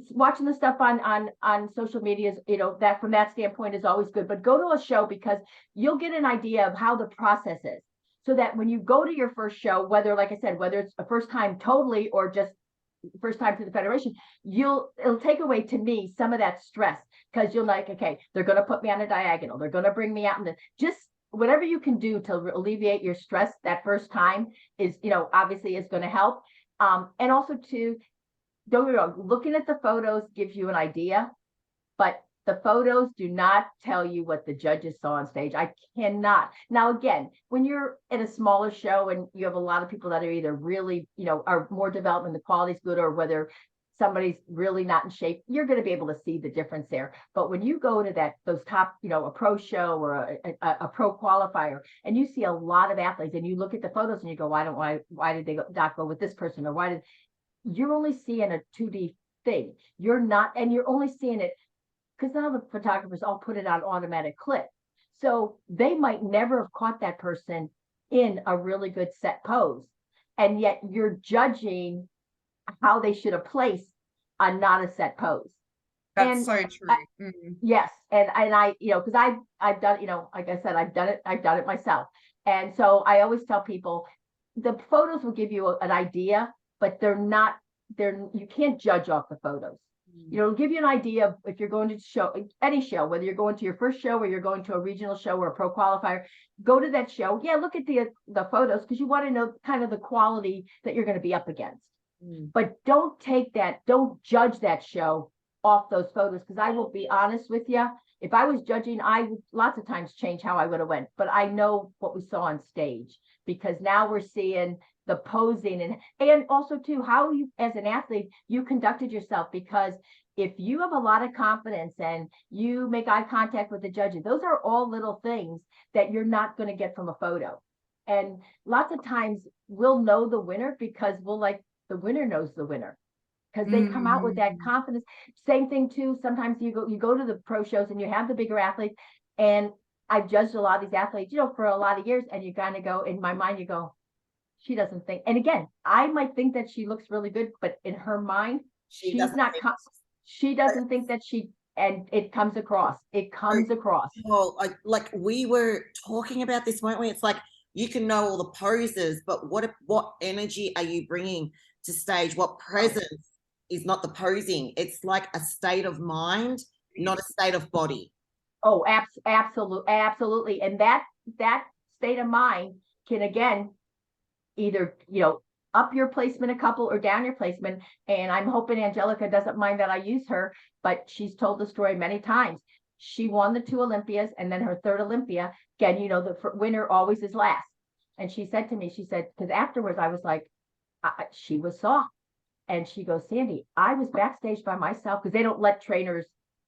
watching the stuff on social media is, that from that standpoint is always good, but go to a show because you'll get an idea of how the process is. So that when you go to your first show, whether, like I said, whether it's a first time totally or just first time to the federation, it'll take away, to me, some of that stress, because you're like, okay, they're going to put me on a diagonal. They're going to bring me out in just whatever you can do to alleviate your stress that first time is, obviously is going to help. And also don't get me wrong, looking at the photos gives you an idea, but the photos do not tell you what the judges saw on stage. I cannot. Now, again, when you're at a smaller show and you have a lot of people that are either really, are more developed and the quality's good, or whether somebody's really not in shape, you're going to be able to see the difference there. But when you go to those top, a pro show or a pro qualifier, and you see a lot of athletes and you look at the photos and you go, why did they not go with this person? Or you're only seeing a 2D thing. You're only seeing it because now the photographers all put it on automatic clip. So they might never have caught that person in a really good set pose. And yet you're judging how they should have placed on not a set pose. That's so true. Yes. And I, because I've done, like I said, I've done it myself. And so I always tell people the photos will give you an idea, but you can't judge off the photos. It'll give you an idea of if you're going to any show, whether you're going to your first show or you're going to a regional show or a pro qualifier, go to that show. Yeah, look at the photos because you want to know kind of the quality that you're going to be up against. But don't judge that show off those photos, because I will be honest with you. If I was judging, I would lots of times change how I would have went. But I know what we saw on stage, because now we're seeing the posing and also too how you as an athlete you conducted yourself, because if you have a lot of confidence and you make eye contact with the judges, those are all little things that you're not going to get from a photo. And lots of times we'll know the winner because the winner knows the winner, because they come out with that confidence. Same thing too, sometimes you go to the pro shows and you have the bigger athletes, and I've judged a lot of these athletes for a lot of years, and you kind of go, in my mind you go, she doesn't think, and again, I might think that she looks really good, but in her mind, she doesn't think that and it comes across. Well, like we were talking about this, weren't we? It's like you can know all the poses, but what energy are you bringing to stage? What presence is not the posing? It's like a state of mind, not a state of body. Oh, absolutely. And that state of mind can, again, either, up your placement a couple or down your placement. And I'm hoping Angelica doesn't mind that I use her, but she's told the story many times. She won the 2 Olympias, and then her 3rd Olympia, again, the winner always is last. And she said to me, because afterwards I was like, she was soft. And she goes, Sandy, I was backstage by myself, because they don't let trainers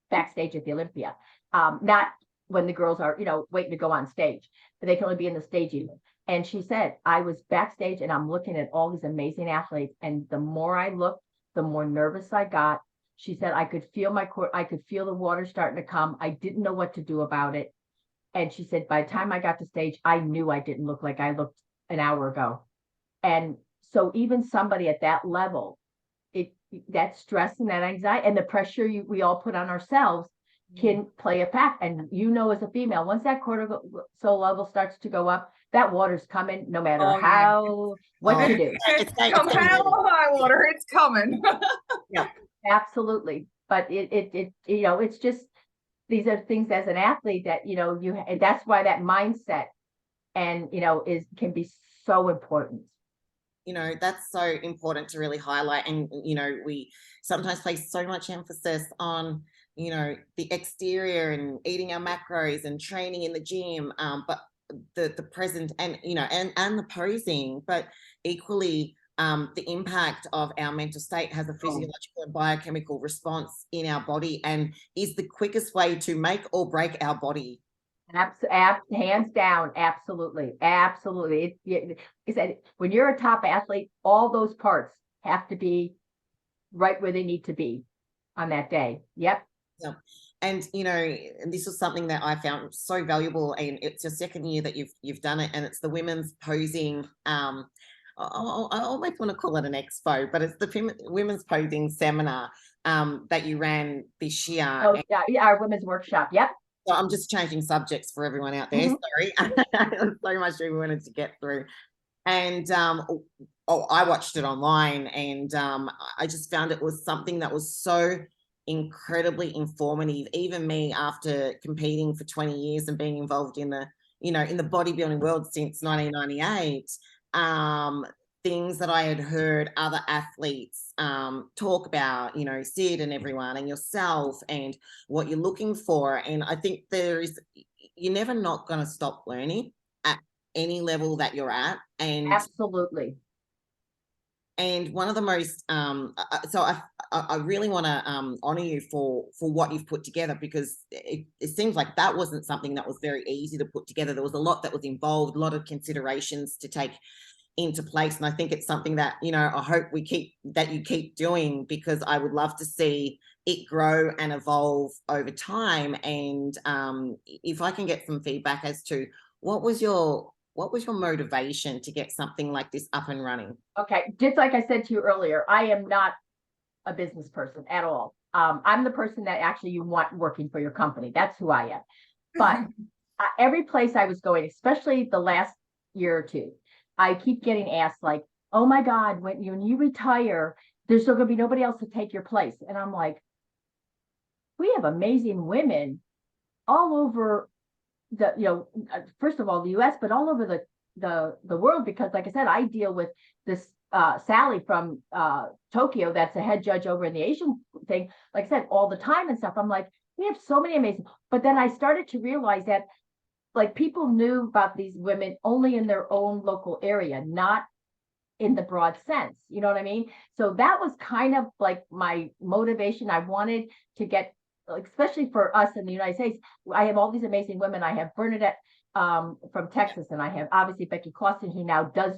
backstage at the Olympia. Not when the girls are, waiting to go on stage, but they can only be in the staging. And she said, I was backstage and I'm looking at all these amazing athletes. And the more I looked, the more nervous I got. She said, I could feel the water starting to come. I didn't know what to do about it. And she said, by the time I got to stage, I knew I didn't look like I looked an hour ago. And so even somebody at that level, that stress and that anxiety and the pressure we all put on ourselves can play a fact. And as a female, once that cortisol level starts to go up, that water's coming no matter Oh, how, what you do. Come hell or high water, it's coming. Yeah. Absolutely. But it you know, it's just, these are things as an athlete that, you know, and that's why that mindset and, you know, can be so important. You know, that's so important to really highlight. And, you know, we sometimes place so much emphasis on, you know, the exterior and eating our macros and training in the gym, but the present and, you know, and the posing, but equally the impact of our mental state has a physiological and biochemical response in our body, and is the quickest way to make or break our body. Hands down, absolutely, absolutely. When you're a top athlete, all those parts have to be right where they need to be on that day. Yep. Yeah. And you know, this was something that I found so valuable, and it's your second year that you've done it, and it's the women's posing. I almost want to call it an expo, but it's the women's posing seminar that you ran this year. Oh, yeah, our women's workshop. Yep. So I'm just changing subjects for everyone out there. Sorry, so much we wanted to get through. And I watched it online, and I just found it was something that was so incredibly informative. Even me, after competing for 20 years and being involved in the, you know, in the bodybuilding world since 1998, things that I had heard other athletes talk about, you know, Sid and everyone and yourself and what you're looking for. And I think you're never not going to stop learning at any level that you're at. And absolutely. And one of the most, so I really want to honor you for what you've put together, because it seems like that wasn't something that was very easy to put together. There was a lot that was involved, a lot of considerations to take into place. And I think it's something that, you know, I hope you keep doing, because I would love to see it grow and evolve over time. And if I can get some feedback as to what was your motivation to get something like this up and running? Okay, just like I said to you earlier, I am not a business person at all. I'm the person that actually you want working for your company. That's who I am. But every place I was going, especially the last year or two, I keep getting asked like, oh my God, when you retire, there's still going to be nobody else to take your place. And I'm like, we have amazing women all over the, you know, first of all, the US, but all over the world, because like I said, I deal with this Sally from Tokyo, that's a head judge over in the Asian thing, like I said, all the time and stuff. I'm like, we have so many amazing, but then I started to realize that like people knew about these women only in their own local area, not in the broad sense. You know what I mean? So that was kind of like my motivation. I wanted to get, especially for us in the United States, I have all these amazing women. I have Bernadette from Texas, and I have obviously Becky Clawson, who now does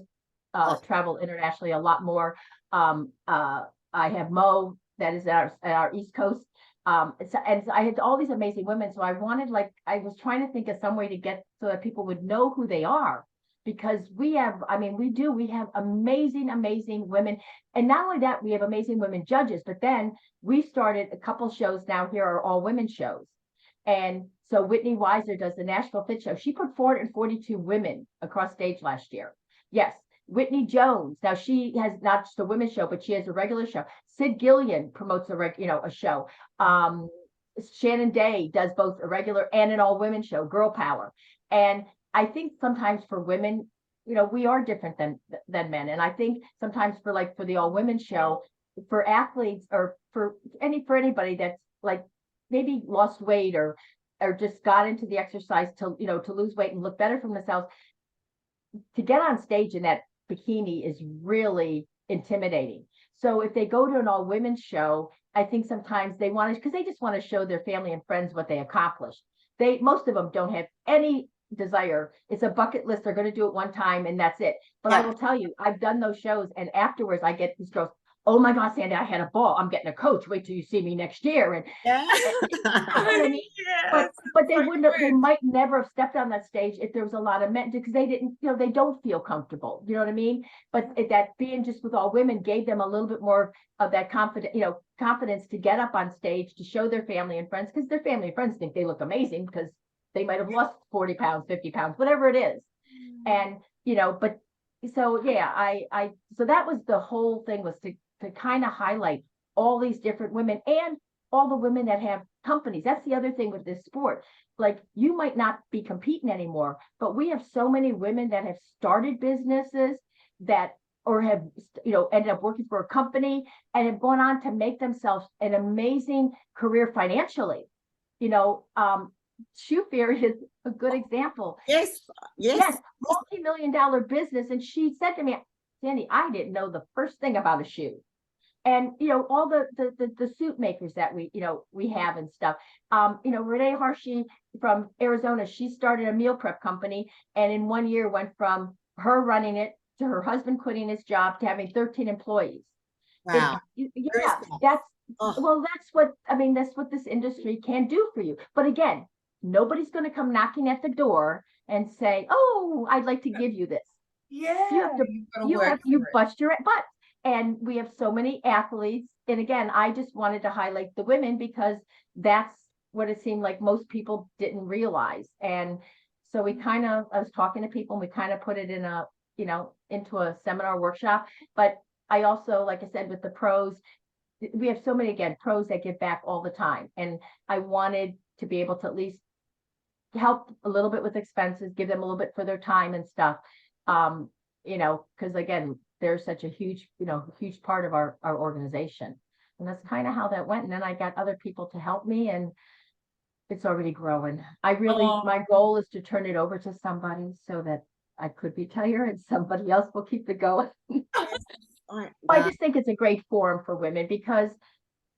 travel internationally a lot more. I have Mo, that is at our East Coast. And I had all these amazing women. So I wanted, like, I was trying to think of some way to get so that people would know who they are, because we have amazing, amazing women. And not only that, we have amazing women judges, but then we started a couple shows now here are all women shows. And so Whitney Weiser does the Nashville Fit Show. She put 442 women across stage last year. Yes. Whitney Jones. Now she has not just a women's show, but she has a regular show. Sid Gillian promotes a show. Shannon Day does both a regular and an all women show, Girl Power. And I think sometimes for women, you know, we are different than men. And I think sometimes for the all women show, for athletes or for anybody that's like maybe lost weight or just got into the exercise to lose weight and look better for themselves, to get on stage in that bikini is really intimidating. So if they go to an all women show, I think sometimes they want to, because they just want to show their family and friends what they accomplished. Most of them don't have any desire. It's a bucket list. They're going to do it one time and that's it. But I will tell you, I've done those shows, and afterwards I get these girls, oh my God, Sandy, I had a ball. I'm getting a coach. Wait till you see me next year. And you know what I mean? Yes. But they might never have stepped on that stage if there was a lot of men, because they didn't, they don't feel comfortable. You know what I mean? But that being just with all women gave them a little bit more of that confidence to get up on stage, to show their family and friends, because their family and friends think they look amazing because they might have lost 40 pounds, 50 pounds, whatever it is. And, you know, but so, yeah, so that was the whole thing, was to kind of highlight all these different women and all the women that have companies. That's the other thing with this sport. Like, you might not be competing anymore, but we have so many women that have started businesses that, or have, you know, ended up working for a company and have gone on to make themselves an amazing career financially. You know, Shoe Fairy is a good example. Yes. Multi-million-dollar business. And she said to me, Sandy, I didn't know the first thing about a shoe. And, you know, all the suit makers that we have and stuff. You know, Renee Harshey from Arizona, she started a meal prep company, and in 1 year went from her running it to her husband quitting his job to having 13 employees. Wow. That's what this industry can do for you. But again, nobody's going to come knocking at the door and say, oh, I'd like to give you this. Yeah. You bust your butt. And we have so many athletes. And again, I just wanted to highlight the women because that's what it seemed like most people didn't realize. And so I was talking to people, and we kind of put it in into a seminar workshop. But I also, like I said, with the pros, we have so many, again, pros that give back all the time. And I wanted to be able to at least help a little bit with expenses, give them a little bit for their time and stuff. You know, because again, they're such a huge part of our organization. And that's kind of how that went. And then I got other people to help me, and it's already growing. My goal is to turn it over to somebody so that I could retire and somebody else will keep it going. I just think it's a great forum for women because,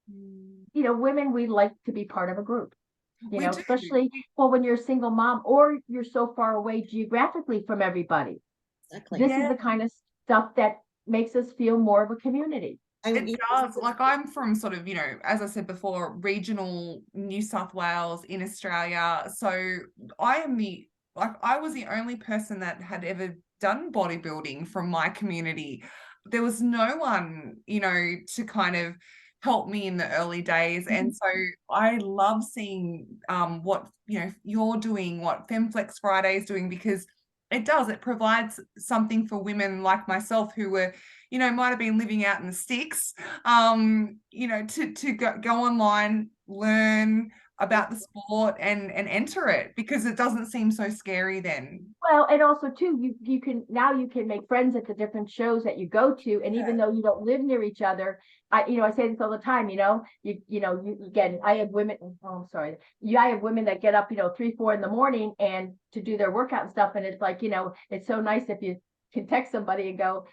you know, women, we like to be part of a group, you know, especially when you're a single mom or you're so far away geographically from everybody. Exactly. This is the kind of stuff that makes us feel more of a community. It does. Like, I'm from sort of, you know, as I said before, regional New South Wales in Australia. So I was the only person that had ever done bodybuilding from my community. There was no one, you know, to kind of help me in the early days. And so I love seeing what, you know, you're doing, what FemFlex Friday is doing, because it provides something for women like myself who were, you know, might have been living out in the sticks, you know, to go online, learn about the sport and enter it, because it doesn't seem so scary then. Well, and also too, you can make friends at the different shows that you go to, and even though you don't live near each other, I say this all the time, again, I have women, I have women that get up, 3, 4 in the morning and to do their workout and stuff. And it's like, it's so nice if you can text somebody and go,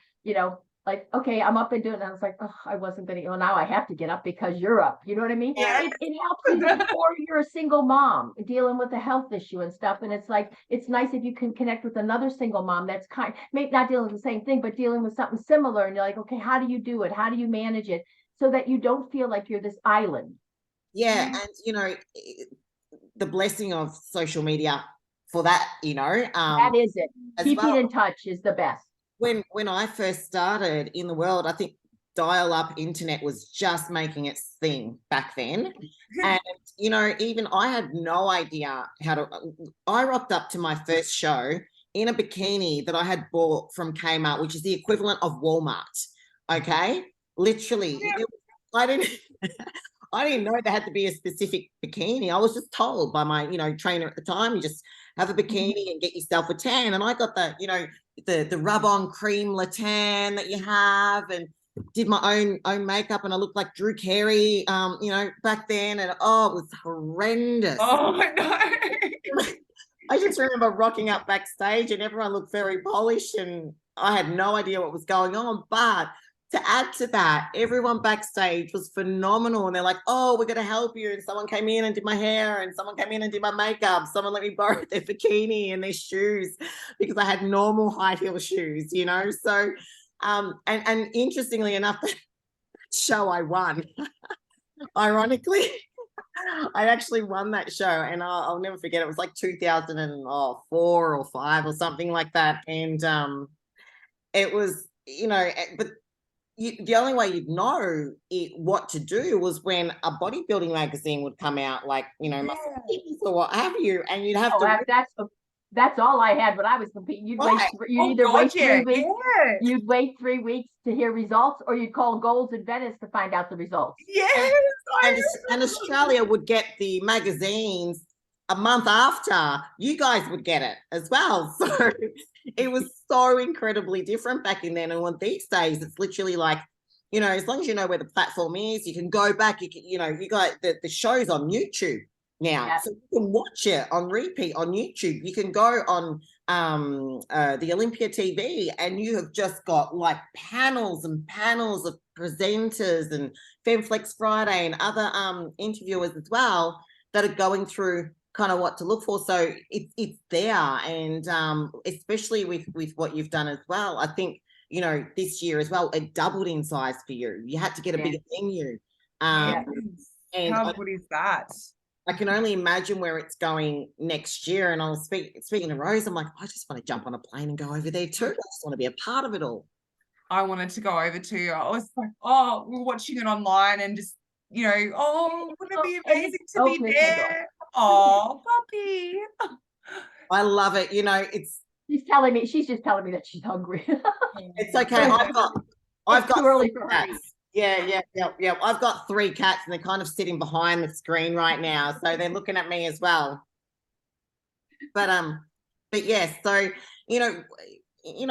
like, okay, I'm up and doing it. And I was like, oh, I wasn't going to, well, now I have to get up because you're up. You know what I mean? Yeah. It helps even before you're a single mom dealing with a health issue and stuff. And it's like, it's nice if you can connect with another single mom that's maybe not dealing with the same thing, but dealing with something similar. And you're like, okay, how do you do it? How do you manage it? So that you don't feel like you're this island. Yeah. And, the blessing of social media for that, that is it. Keeping in touch is the best. When I first started in the world, I think dial-up internet was just making its thing back then. And, even I had no idea I rocked up to my first show in a bikini that I had bought from Kmart, which is the equivalent of Walmart. Okay. Literally. Yeah. I didn't know there had to be a specific bikini. I was just told by my, trainer at the time, you just have a bikini and get yourself a tan. And I got the rub-on cream la tan that you have, and did my own makeup, and I looked like Drew Carey, back then. And it was horrendous. Oh, no. I just remember rocking up backstage and everyone looked very polished, and I had no idea what was going on. But to add to that, everyone backstage was phenomenal, and they're like, oh, we're going to help you. And someone came in and did my hair, and someone came in and did my makeup. Someone let me borrow their bikini and their shoes because I had normal high heel shoes, So, and interestingly enough, that show I won. Ironically, I actually won that show, and I'll never forget. It was like 2004 or 5 or something like that. And it was, but the only way you'd know what to do was when a bodybuilding magazine would come out, like, Muscle Fitness or what have you, and you'd have to. that's all I had when I was competing. You'd Right. wait 3 weeks. You'd wait 3 weeks to hear results, or you'd call Golds in Venice to find out the results. Yes. And Australia would get the magazines a month after you guys would get it as well. So it was so incredibly different back in then. And on these days, it's literally like, you know, as long as you know where the platform is, you can go back. You can, you know, you got the show's on YouTube now, Yeah. so you can watch it on repeat on YouTube. You can go on the Olympia TV, and you have just got like panels and panels of presenters and FemFlex Friday and other interviewers as well that are going through kind of what to look for. So it's there, and especially with what you've done as well. I think, you know, this year as well, it doubled in size for you. You had to get a bigger venue. And how good is that? I can only imagine where it's going next year. And I was speaking to Rose, I'm like, I just want to jump on a plane and go over there too. I just want to be a part of it all. I wanted to go over too. I was like, oh, we're watching it online and just, you know, oh, wouldn't it be amazing to be there? Oh, puppy. I love it. You know, she's just telling me that she's hungry. It's okay. I've got too early for her. Yeah. I've got 3 cats, and they're kind of sitting behind the screen right now, so they're looking at me as well. But yes, so you know,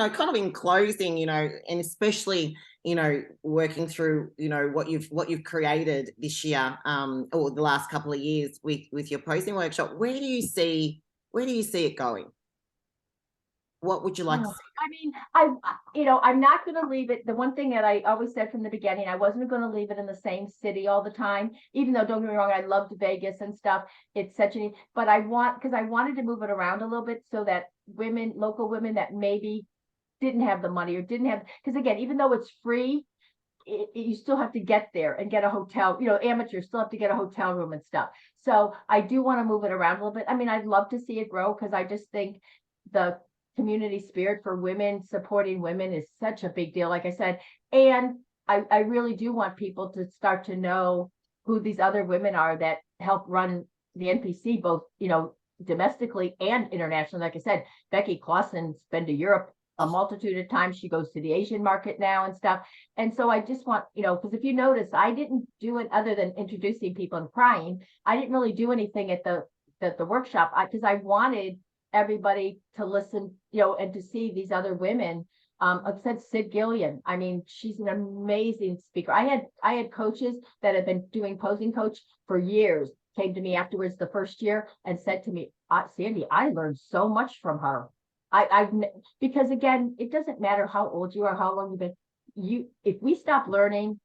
kind of in closing, you know, and especially, you know, working through, you know, what you've created this year, or the last couple of years with your posing workshop. Where do you see it going? What would you like to see? I mean, I'm not going to leave it. The one thing that I always said from the beginning, I wasn't going to leave it in the same city all the time, even though, don't get me wrong, I loved Vegas and stuff. It's but because I wanted to move it around a little bit so that local women that maybe didn't have the money or because again, even though it's free, you still have to get there and get a hotel, you know, amateurs still have to get a hotel room and stuff. So I do want to move it around a little bit. I mean, I'd love to see it grow, because I just think the community spirit for women, supporting women, is such a big deal, like I said. And I really do want people to start to know who these other women are that help run the NPC, both, you know, domestically and internationally. Like I said, Becky Clawson's been to Europe a multitude of times. She goes to the Asian market now and stuff. And so I just want, you know, because if you notice, I didn't do it other than introducing people and crying. I didn't really do anything at the workshop, because I wanted everybody to listen, you know, and to see these other women. I've said Sid Gillian. I mean, she's an amazing speaker. I had coaches that have been doing posing coach for years, came to me afterwards the first year and said to me, Sandy, I learned so much from her. Because again, it doesn't matter how old you are, how long you've been. If we stop learning,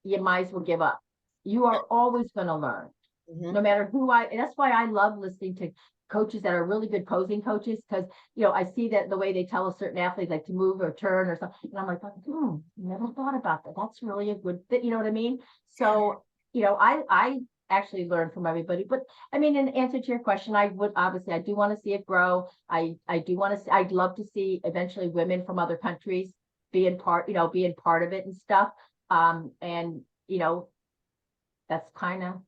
you might as well give up. You are always going to learn, no matter who that's why I love listening to coaches that are really good posing coaches, because, you know, I see that the way they tell a certain athlete, like to move or turn or something, and I'm like, never thought about that. That's really a good thing. You know what I mean? So, you know, I actually learn from everybody. But I mean, in answer to your question, I do want to see it grow. I'd love to see eventually women from other countries being part of it and stuff. And, you know, that's kind of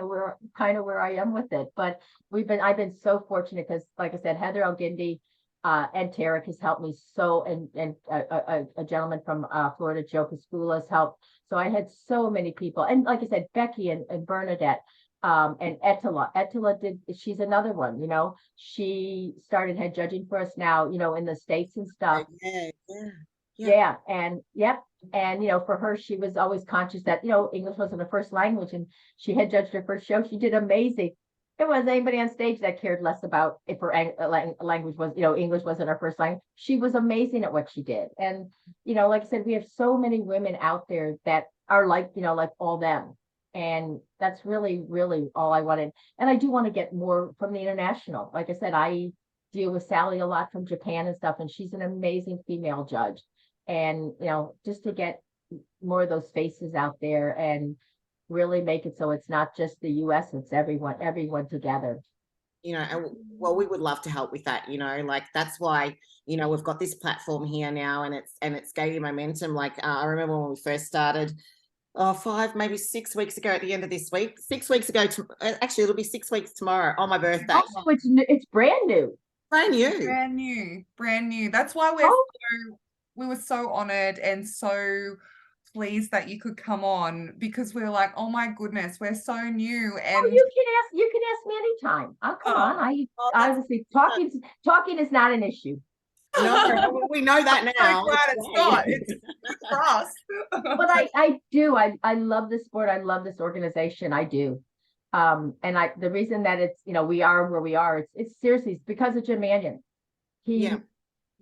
where I am with it. But I've been so fortunate, because like I said, Heather Elgindy and Tarek has helped me so, and a gentleman from Florida, Joe Pascula, has helped. So I had so many people, and like I said, Becky and Bernadette, and Ettila she's another one, you know, she started head judging for us now, you know, in the States and stuff. Yeah. And and, you know, for her, she was always conscious that, you know, English wasn't her first language, and she had judged her first show. She did amazing. There wasn't anybody on stage that cared less about if her language was, you know, English wasn't her first language. She was amazing at what she did. And, you know, like I said, we have so many women out there that are like, you know, like all them. And that's really, really all I wanted. And I do want to get more from the international. Like I said, I deal with Sally a lot from Japan and stuff, and she's an amazing female judge. And, you know, just to get more of those faces out there and really make it so it's not just the US, it's everyone together. You know, and well, we would love to help with that, you know, like that's why, you know, we've got this platform here now, and it's gaining momentum. Like I remember when we first started, 5, maybe 6 weeks ago, at the end of this week, 6 weeks ago, actually it'll be 6 weeks tomorrow on my birthday. Oh, it's brand new. Brand new. Brand new. That's why we were so honored and so pleased that you could come on, because we were like, oh my goodness, we're so new. And you can ask me anytime. Oh, come on. I obviously talking is not an issue. No, we know that now. I'm so glad it's not. It's for us. But I do. I love this sport. I love this organization. I do. And the reason that it's, we are where we are, it's seriously, it's because of Jim Mannion.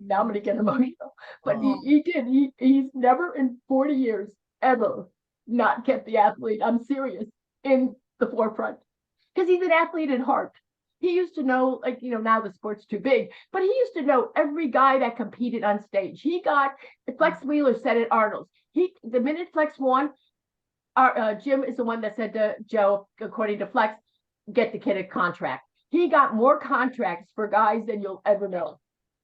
Now I'm gonna get emotional, but he's never in 40 years ever not kept the athlete, I'm serious, in the forefront, because he's an athlete at heart. He used to know, like, now the sport's too big, but he used to know every guy that competed on stage. Flex Wheeler said at Arnold's, the minute Flex won, Jim is the one that said to Joe, according to Flex, get the kid a contract. He got more contracts for guys than you'll ever know.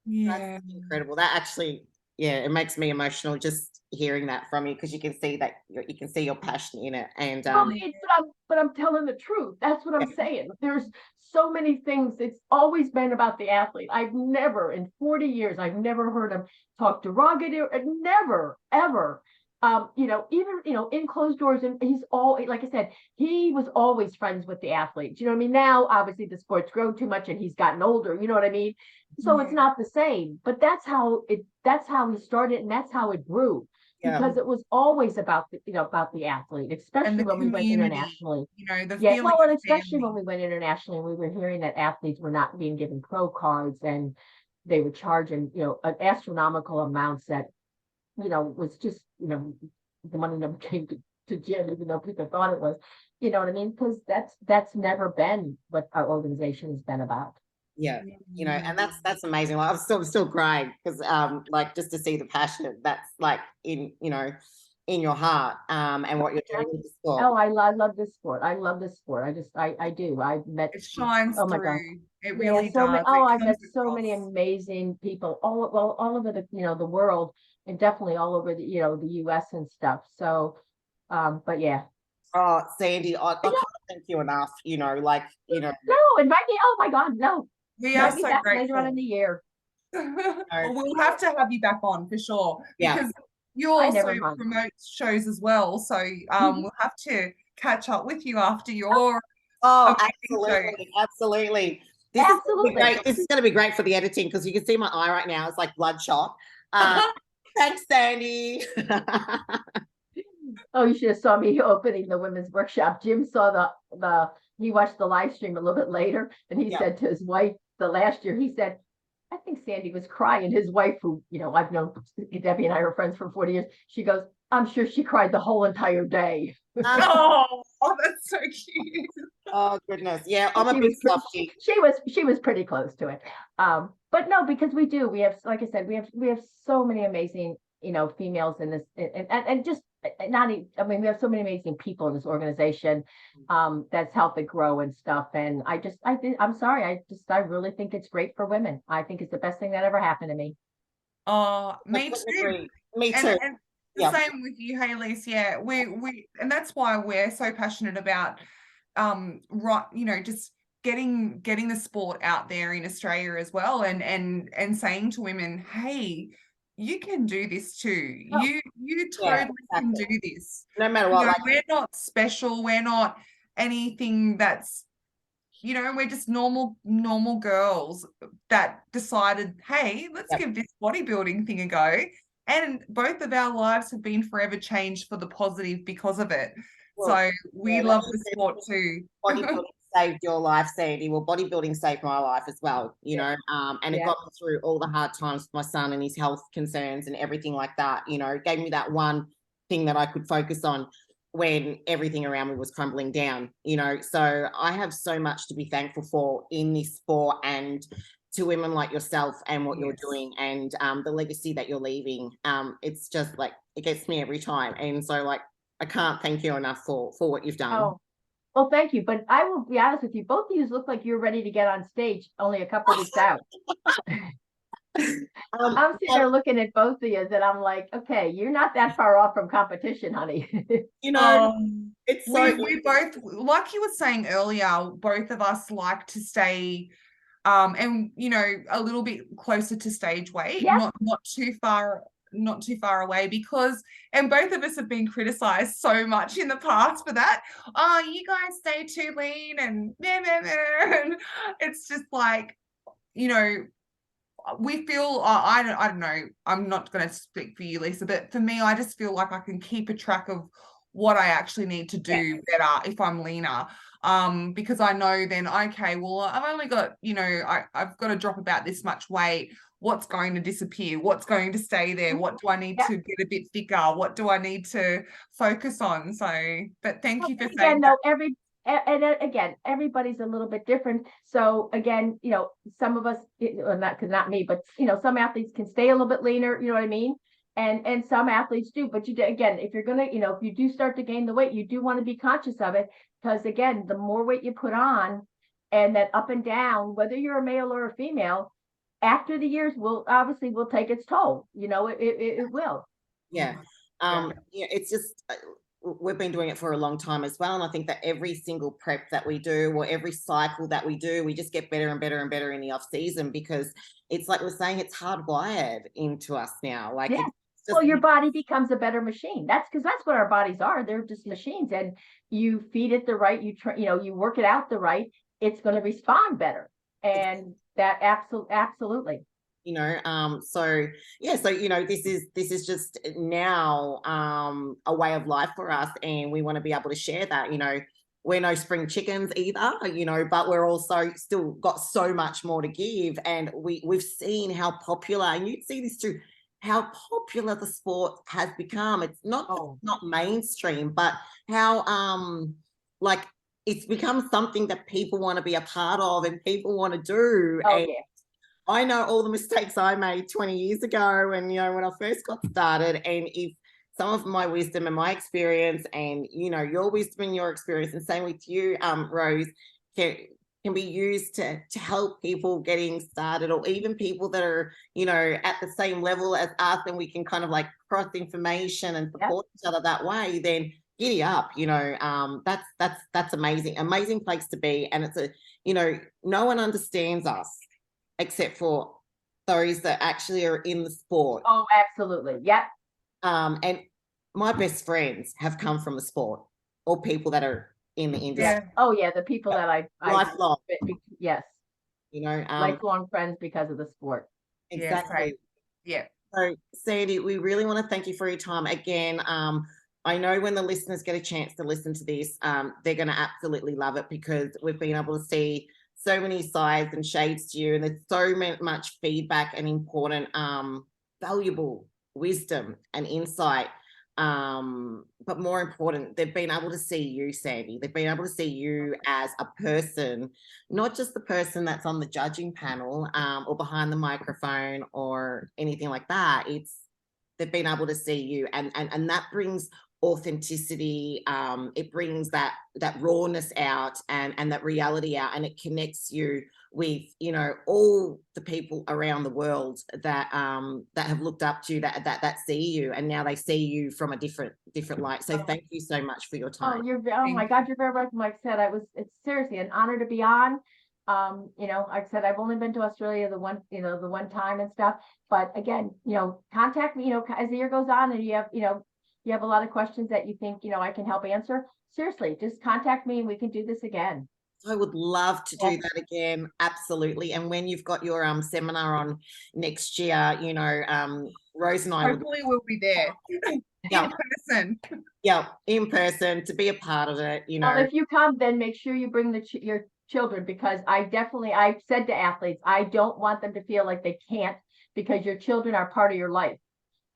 Yeah, that's incredible. That actually, it makes me emotional just hearing that from you, because you can see that you can see your passion in it. And but I'm telling the truth. That's what I'm saying. There's so many things. It's always been about the athlete. I've never, in 40 years, I've never heard him talk derogatory. Never, ever. Even in closed doors, and he's like I said, he was always friends with the athletes. You know what I mean? Now, obviously, the sport's grown too much, and he's gotten older. You know what I mean? So it's not the same. But that's how he started, and that's how it grew. Because it was always about the athlete, especially when we went internationally. Especially when we went internationally, we were hearing that athletes were not being given pro cards, and they were charging astronomical amounts that was just, the money never came to Jim, even though people thought it was, you know what I mean? Because that's never been what our organization has been about. And that's amazing. Like, I'm still crying, because like, just to see the passion that's like in your heart, and what you're doing with the sport. Oh, I love this sport. I love this sport. I do. I've met. It shines through. My God. It really does. I've met so many amazing people all over the world, and definitely all over the US and stuff. So, but yeah. Oh, Sandy, I can't thank you enough. No, invite me. Oh my God, no. We are so grateful. Later on in the year. Well, we'll have to have you back on for sure, because you also promote shows as well. So we'll have to catch up with you after your absolutely. This is great. This is going to be great for the editing, because you can see my eye right now. It's like bloodshot. Thanks, Sandy. Oh, you should have saw me opening the women's workshop. Jim saw he watched the live stream a little bit later, and he said to his wife, the last year, he said, I think Sandy was crying. His wife, who, I've known, Debbie and I are friends for 40 years. She goes, I'm sure she cried the whole entire day. Oh, that's so cute. Oh, goodness. Yeah, I'm a big softie. She was pretty close to it. But no, because we have, like I said, we have so many amazing, females in this, and just we have so many amazing people in this organization that's helped it grow and stuff. And I'm sorry, I really think it's great for women. I think it's the best thing that ever happened to me. Oh, me too. Me too. And the same with you, Hayley. Yeah, we and that's why we're so passionate about just getting the sport out there in Australia as well, and saying to women, hey, you can do this too. You totally can do this. No matter what. We're not special. We're not anything that's, we're just normal girls that decided, hey, let's give this bodybuilding thing a go. And both of our lives have been forever changed for the positive because of it. So we love the sport too. Bodybuilding saved your life, Sandy. Well, bodybuilding saved my life as well, and it got me through all the hard times with my son and his health concerns and everything like that. It gave me that one thing that I could focus on when everything around me was crumbling down, So I have so much to be thankful for in this sport, and to women like yourself and what you're doing, and the legacy that you're leaving. It's just like, it gets me every time. And so, like, I can't thank you enough for what you've done. Oh, well, thank you. But I will be honest with you, both of you look like you're ready to get on stage only a couple of weeks out. I'm sitting there looking at both of you, and I'm like, okay, you're not that far off from competition, honey. It's so we both, like you were saying earlier, both of us like to stay and you know, a little bit closer to stage weight, Yes. not too far away, because, and both of us have been criticized so much in the past for that. Oh, you guys stay too lean and it's just like, you know, we feel, I don't know, I'm not going to speak for you, Lisa, but for me, I just feel like I can keep a track of what I actually need to do better if I'm leaner. Because I know then, okay, well, I've only got, you know, I've got to drop about this much weight. What's going to disappear? What's going to stay there? What do I need to get a bit thicker? What do I need to focus on? So, but thank you for saying that. And again, everybody's a little bit different. So again, you know, some of us, not me, but you know, some athletes can stay a little bit leaner. You know what I mean? And some athletes do. But again, if you're gonna, you know, if you do start to gain the weight, you do want to be conscious of it, because again, the more weight you put on, and that up and down, whether you're a male or a female, after the years will take its toll. You know, it will. Yeah. Yeah, it's just we've been doing it for a long time as well, and I think that every single prep that we do, or every cycle that we do, we just get better and better and better in the off season, because it's like we're saying, it's hardwired into us now. Like, well, your body becomes a better machine. That's because that's what our bodies are. They're just machines, and you feed it the right, you work it out the right, it's going to respond better. And that absolutely. You know, so yeah, so you know, this is just now a way of life for us, and we want to be able to share that. You know, we're no spring chickens either, you know, but we're also still got so much more to give, and we've seen how popular, and you'd see this too, how popular the sport has become. It's not mainstream, but how like it's become something that people want to be a part of and people want to do. I know all the mistakes I made 20 years ago, and you know, when I first got started, and if some of my wisdom and my experience, and you know, your wisdom and your experience, and same with you, Rose, can be used to help people getting started, or even people that are, you know, at the same level as us, and we can kind of like cross information and support each other that way, then giddy up, you know. That's amazing place to be. And it's you know, no one understands us except for those that actually are in the sport. Oh, absolutely. Yep. And my best friends have come from the sport, or people that are in the industry. Yeah. Oh yeah, the people that I lifelong. Yes. You know, lifelong friends because of the sport. Exactly. Yeah. So Sandy, we really want to thank you for your time again. I know when the listeners get a chance to listen to this, they're going to absolutely love it, because we've been able to see so many sides and shades to you, and there's so much feedback and important, valuable wisdom and insight. But more important, they've been able to see you, Sandy. They've been able to see you as a person, not just the person that's on the judging panel, or behind the microphone or anything like that. They've been able to see you, and that brings authenticity. It brings that rawness out, and that reality out, and it connects you with, you know, all the people around the world that have looked up to you, that see you, and now they see you from a different light. So thank you so much for your time. Oh my God, you're very welcome. Like I said, it's seriously an honor to be on. You know, like I said, I've only been to Australia the one time and stuff, but again, you know, contact me, you know, as the year goes on, and you have a lot of questions that you think, you know, I can help answer. Seriously, just contact me and we can do this again. I would love to do that again. Absolutely. And when you've got your seminar on next year, you know, Rose and I hopefully we'll be there in person. Yeah, in person, to be a part of it, you know. Well, if you come, then make sure you bring your children, because I've said to athletes, I don't want them to feel like they can't, because your children are part of your life.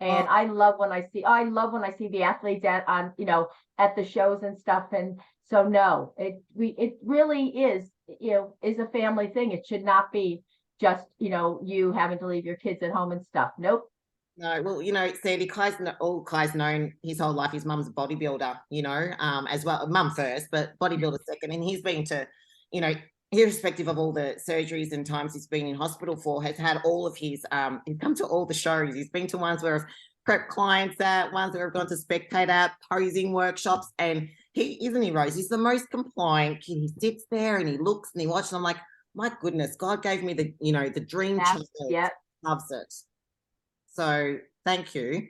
And I love when I see the athletes at the shows and stuff. And so no, it really is, you know, is a family thing. It should not be just, you know, you having to leave your kids at home and stuff. Nope. No, well, you know, Sandy, Kai's known his whole life. His mum's a bodybuilder, you know, as well. Mum first, but bodybuilder second. And he's been to, you know, irrespective of all the surgeries and times he's been in hospital for, has had all of his, he's come to all the shows. He's been to ones where I've prepped clients at, ones where I've gone to spectate at, posing workshops, and he, isn't he, Rose? He's the most compliant kid. He sits there and he looks and he watches, and I'm like, my goodness, God gave me the, you know, the dream child. Yeah. Loves it. So thank you.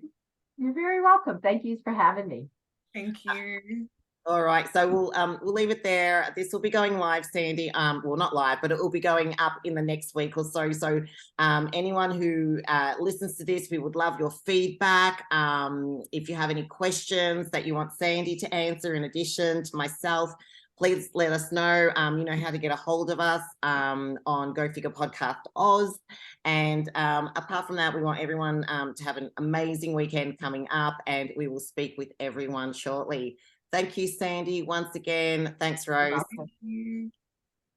You're very welcome. Thank you for having me. Thank you. All right, so we'll leave it there. This will be going live, Sandy. Well, not live, but it will be going up in the next week or so. So anyone who listens to this, we would love your feedback. If you have any questions that you want Sandy to answer in addition to myself, please let us know. You know how to get a hold of us on Go Figure Podcast Oz. And apart from that, we want everyone to have an amazing weekend coming up, and we will speak with everyone shortly. Thank you, Sandy, once again. Thanks, Rose. Thank you.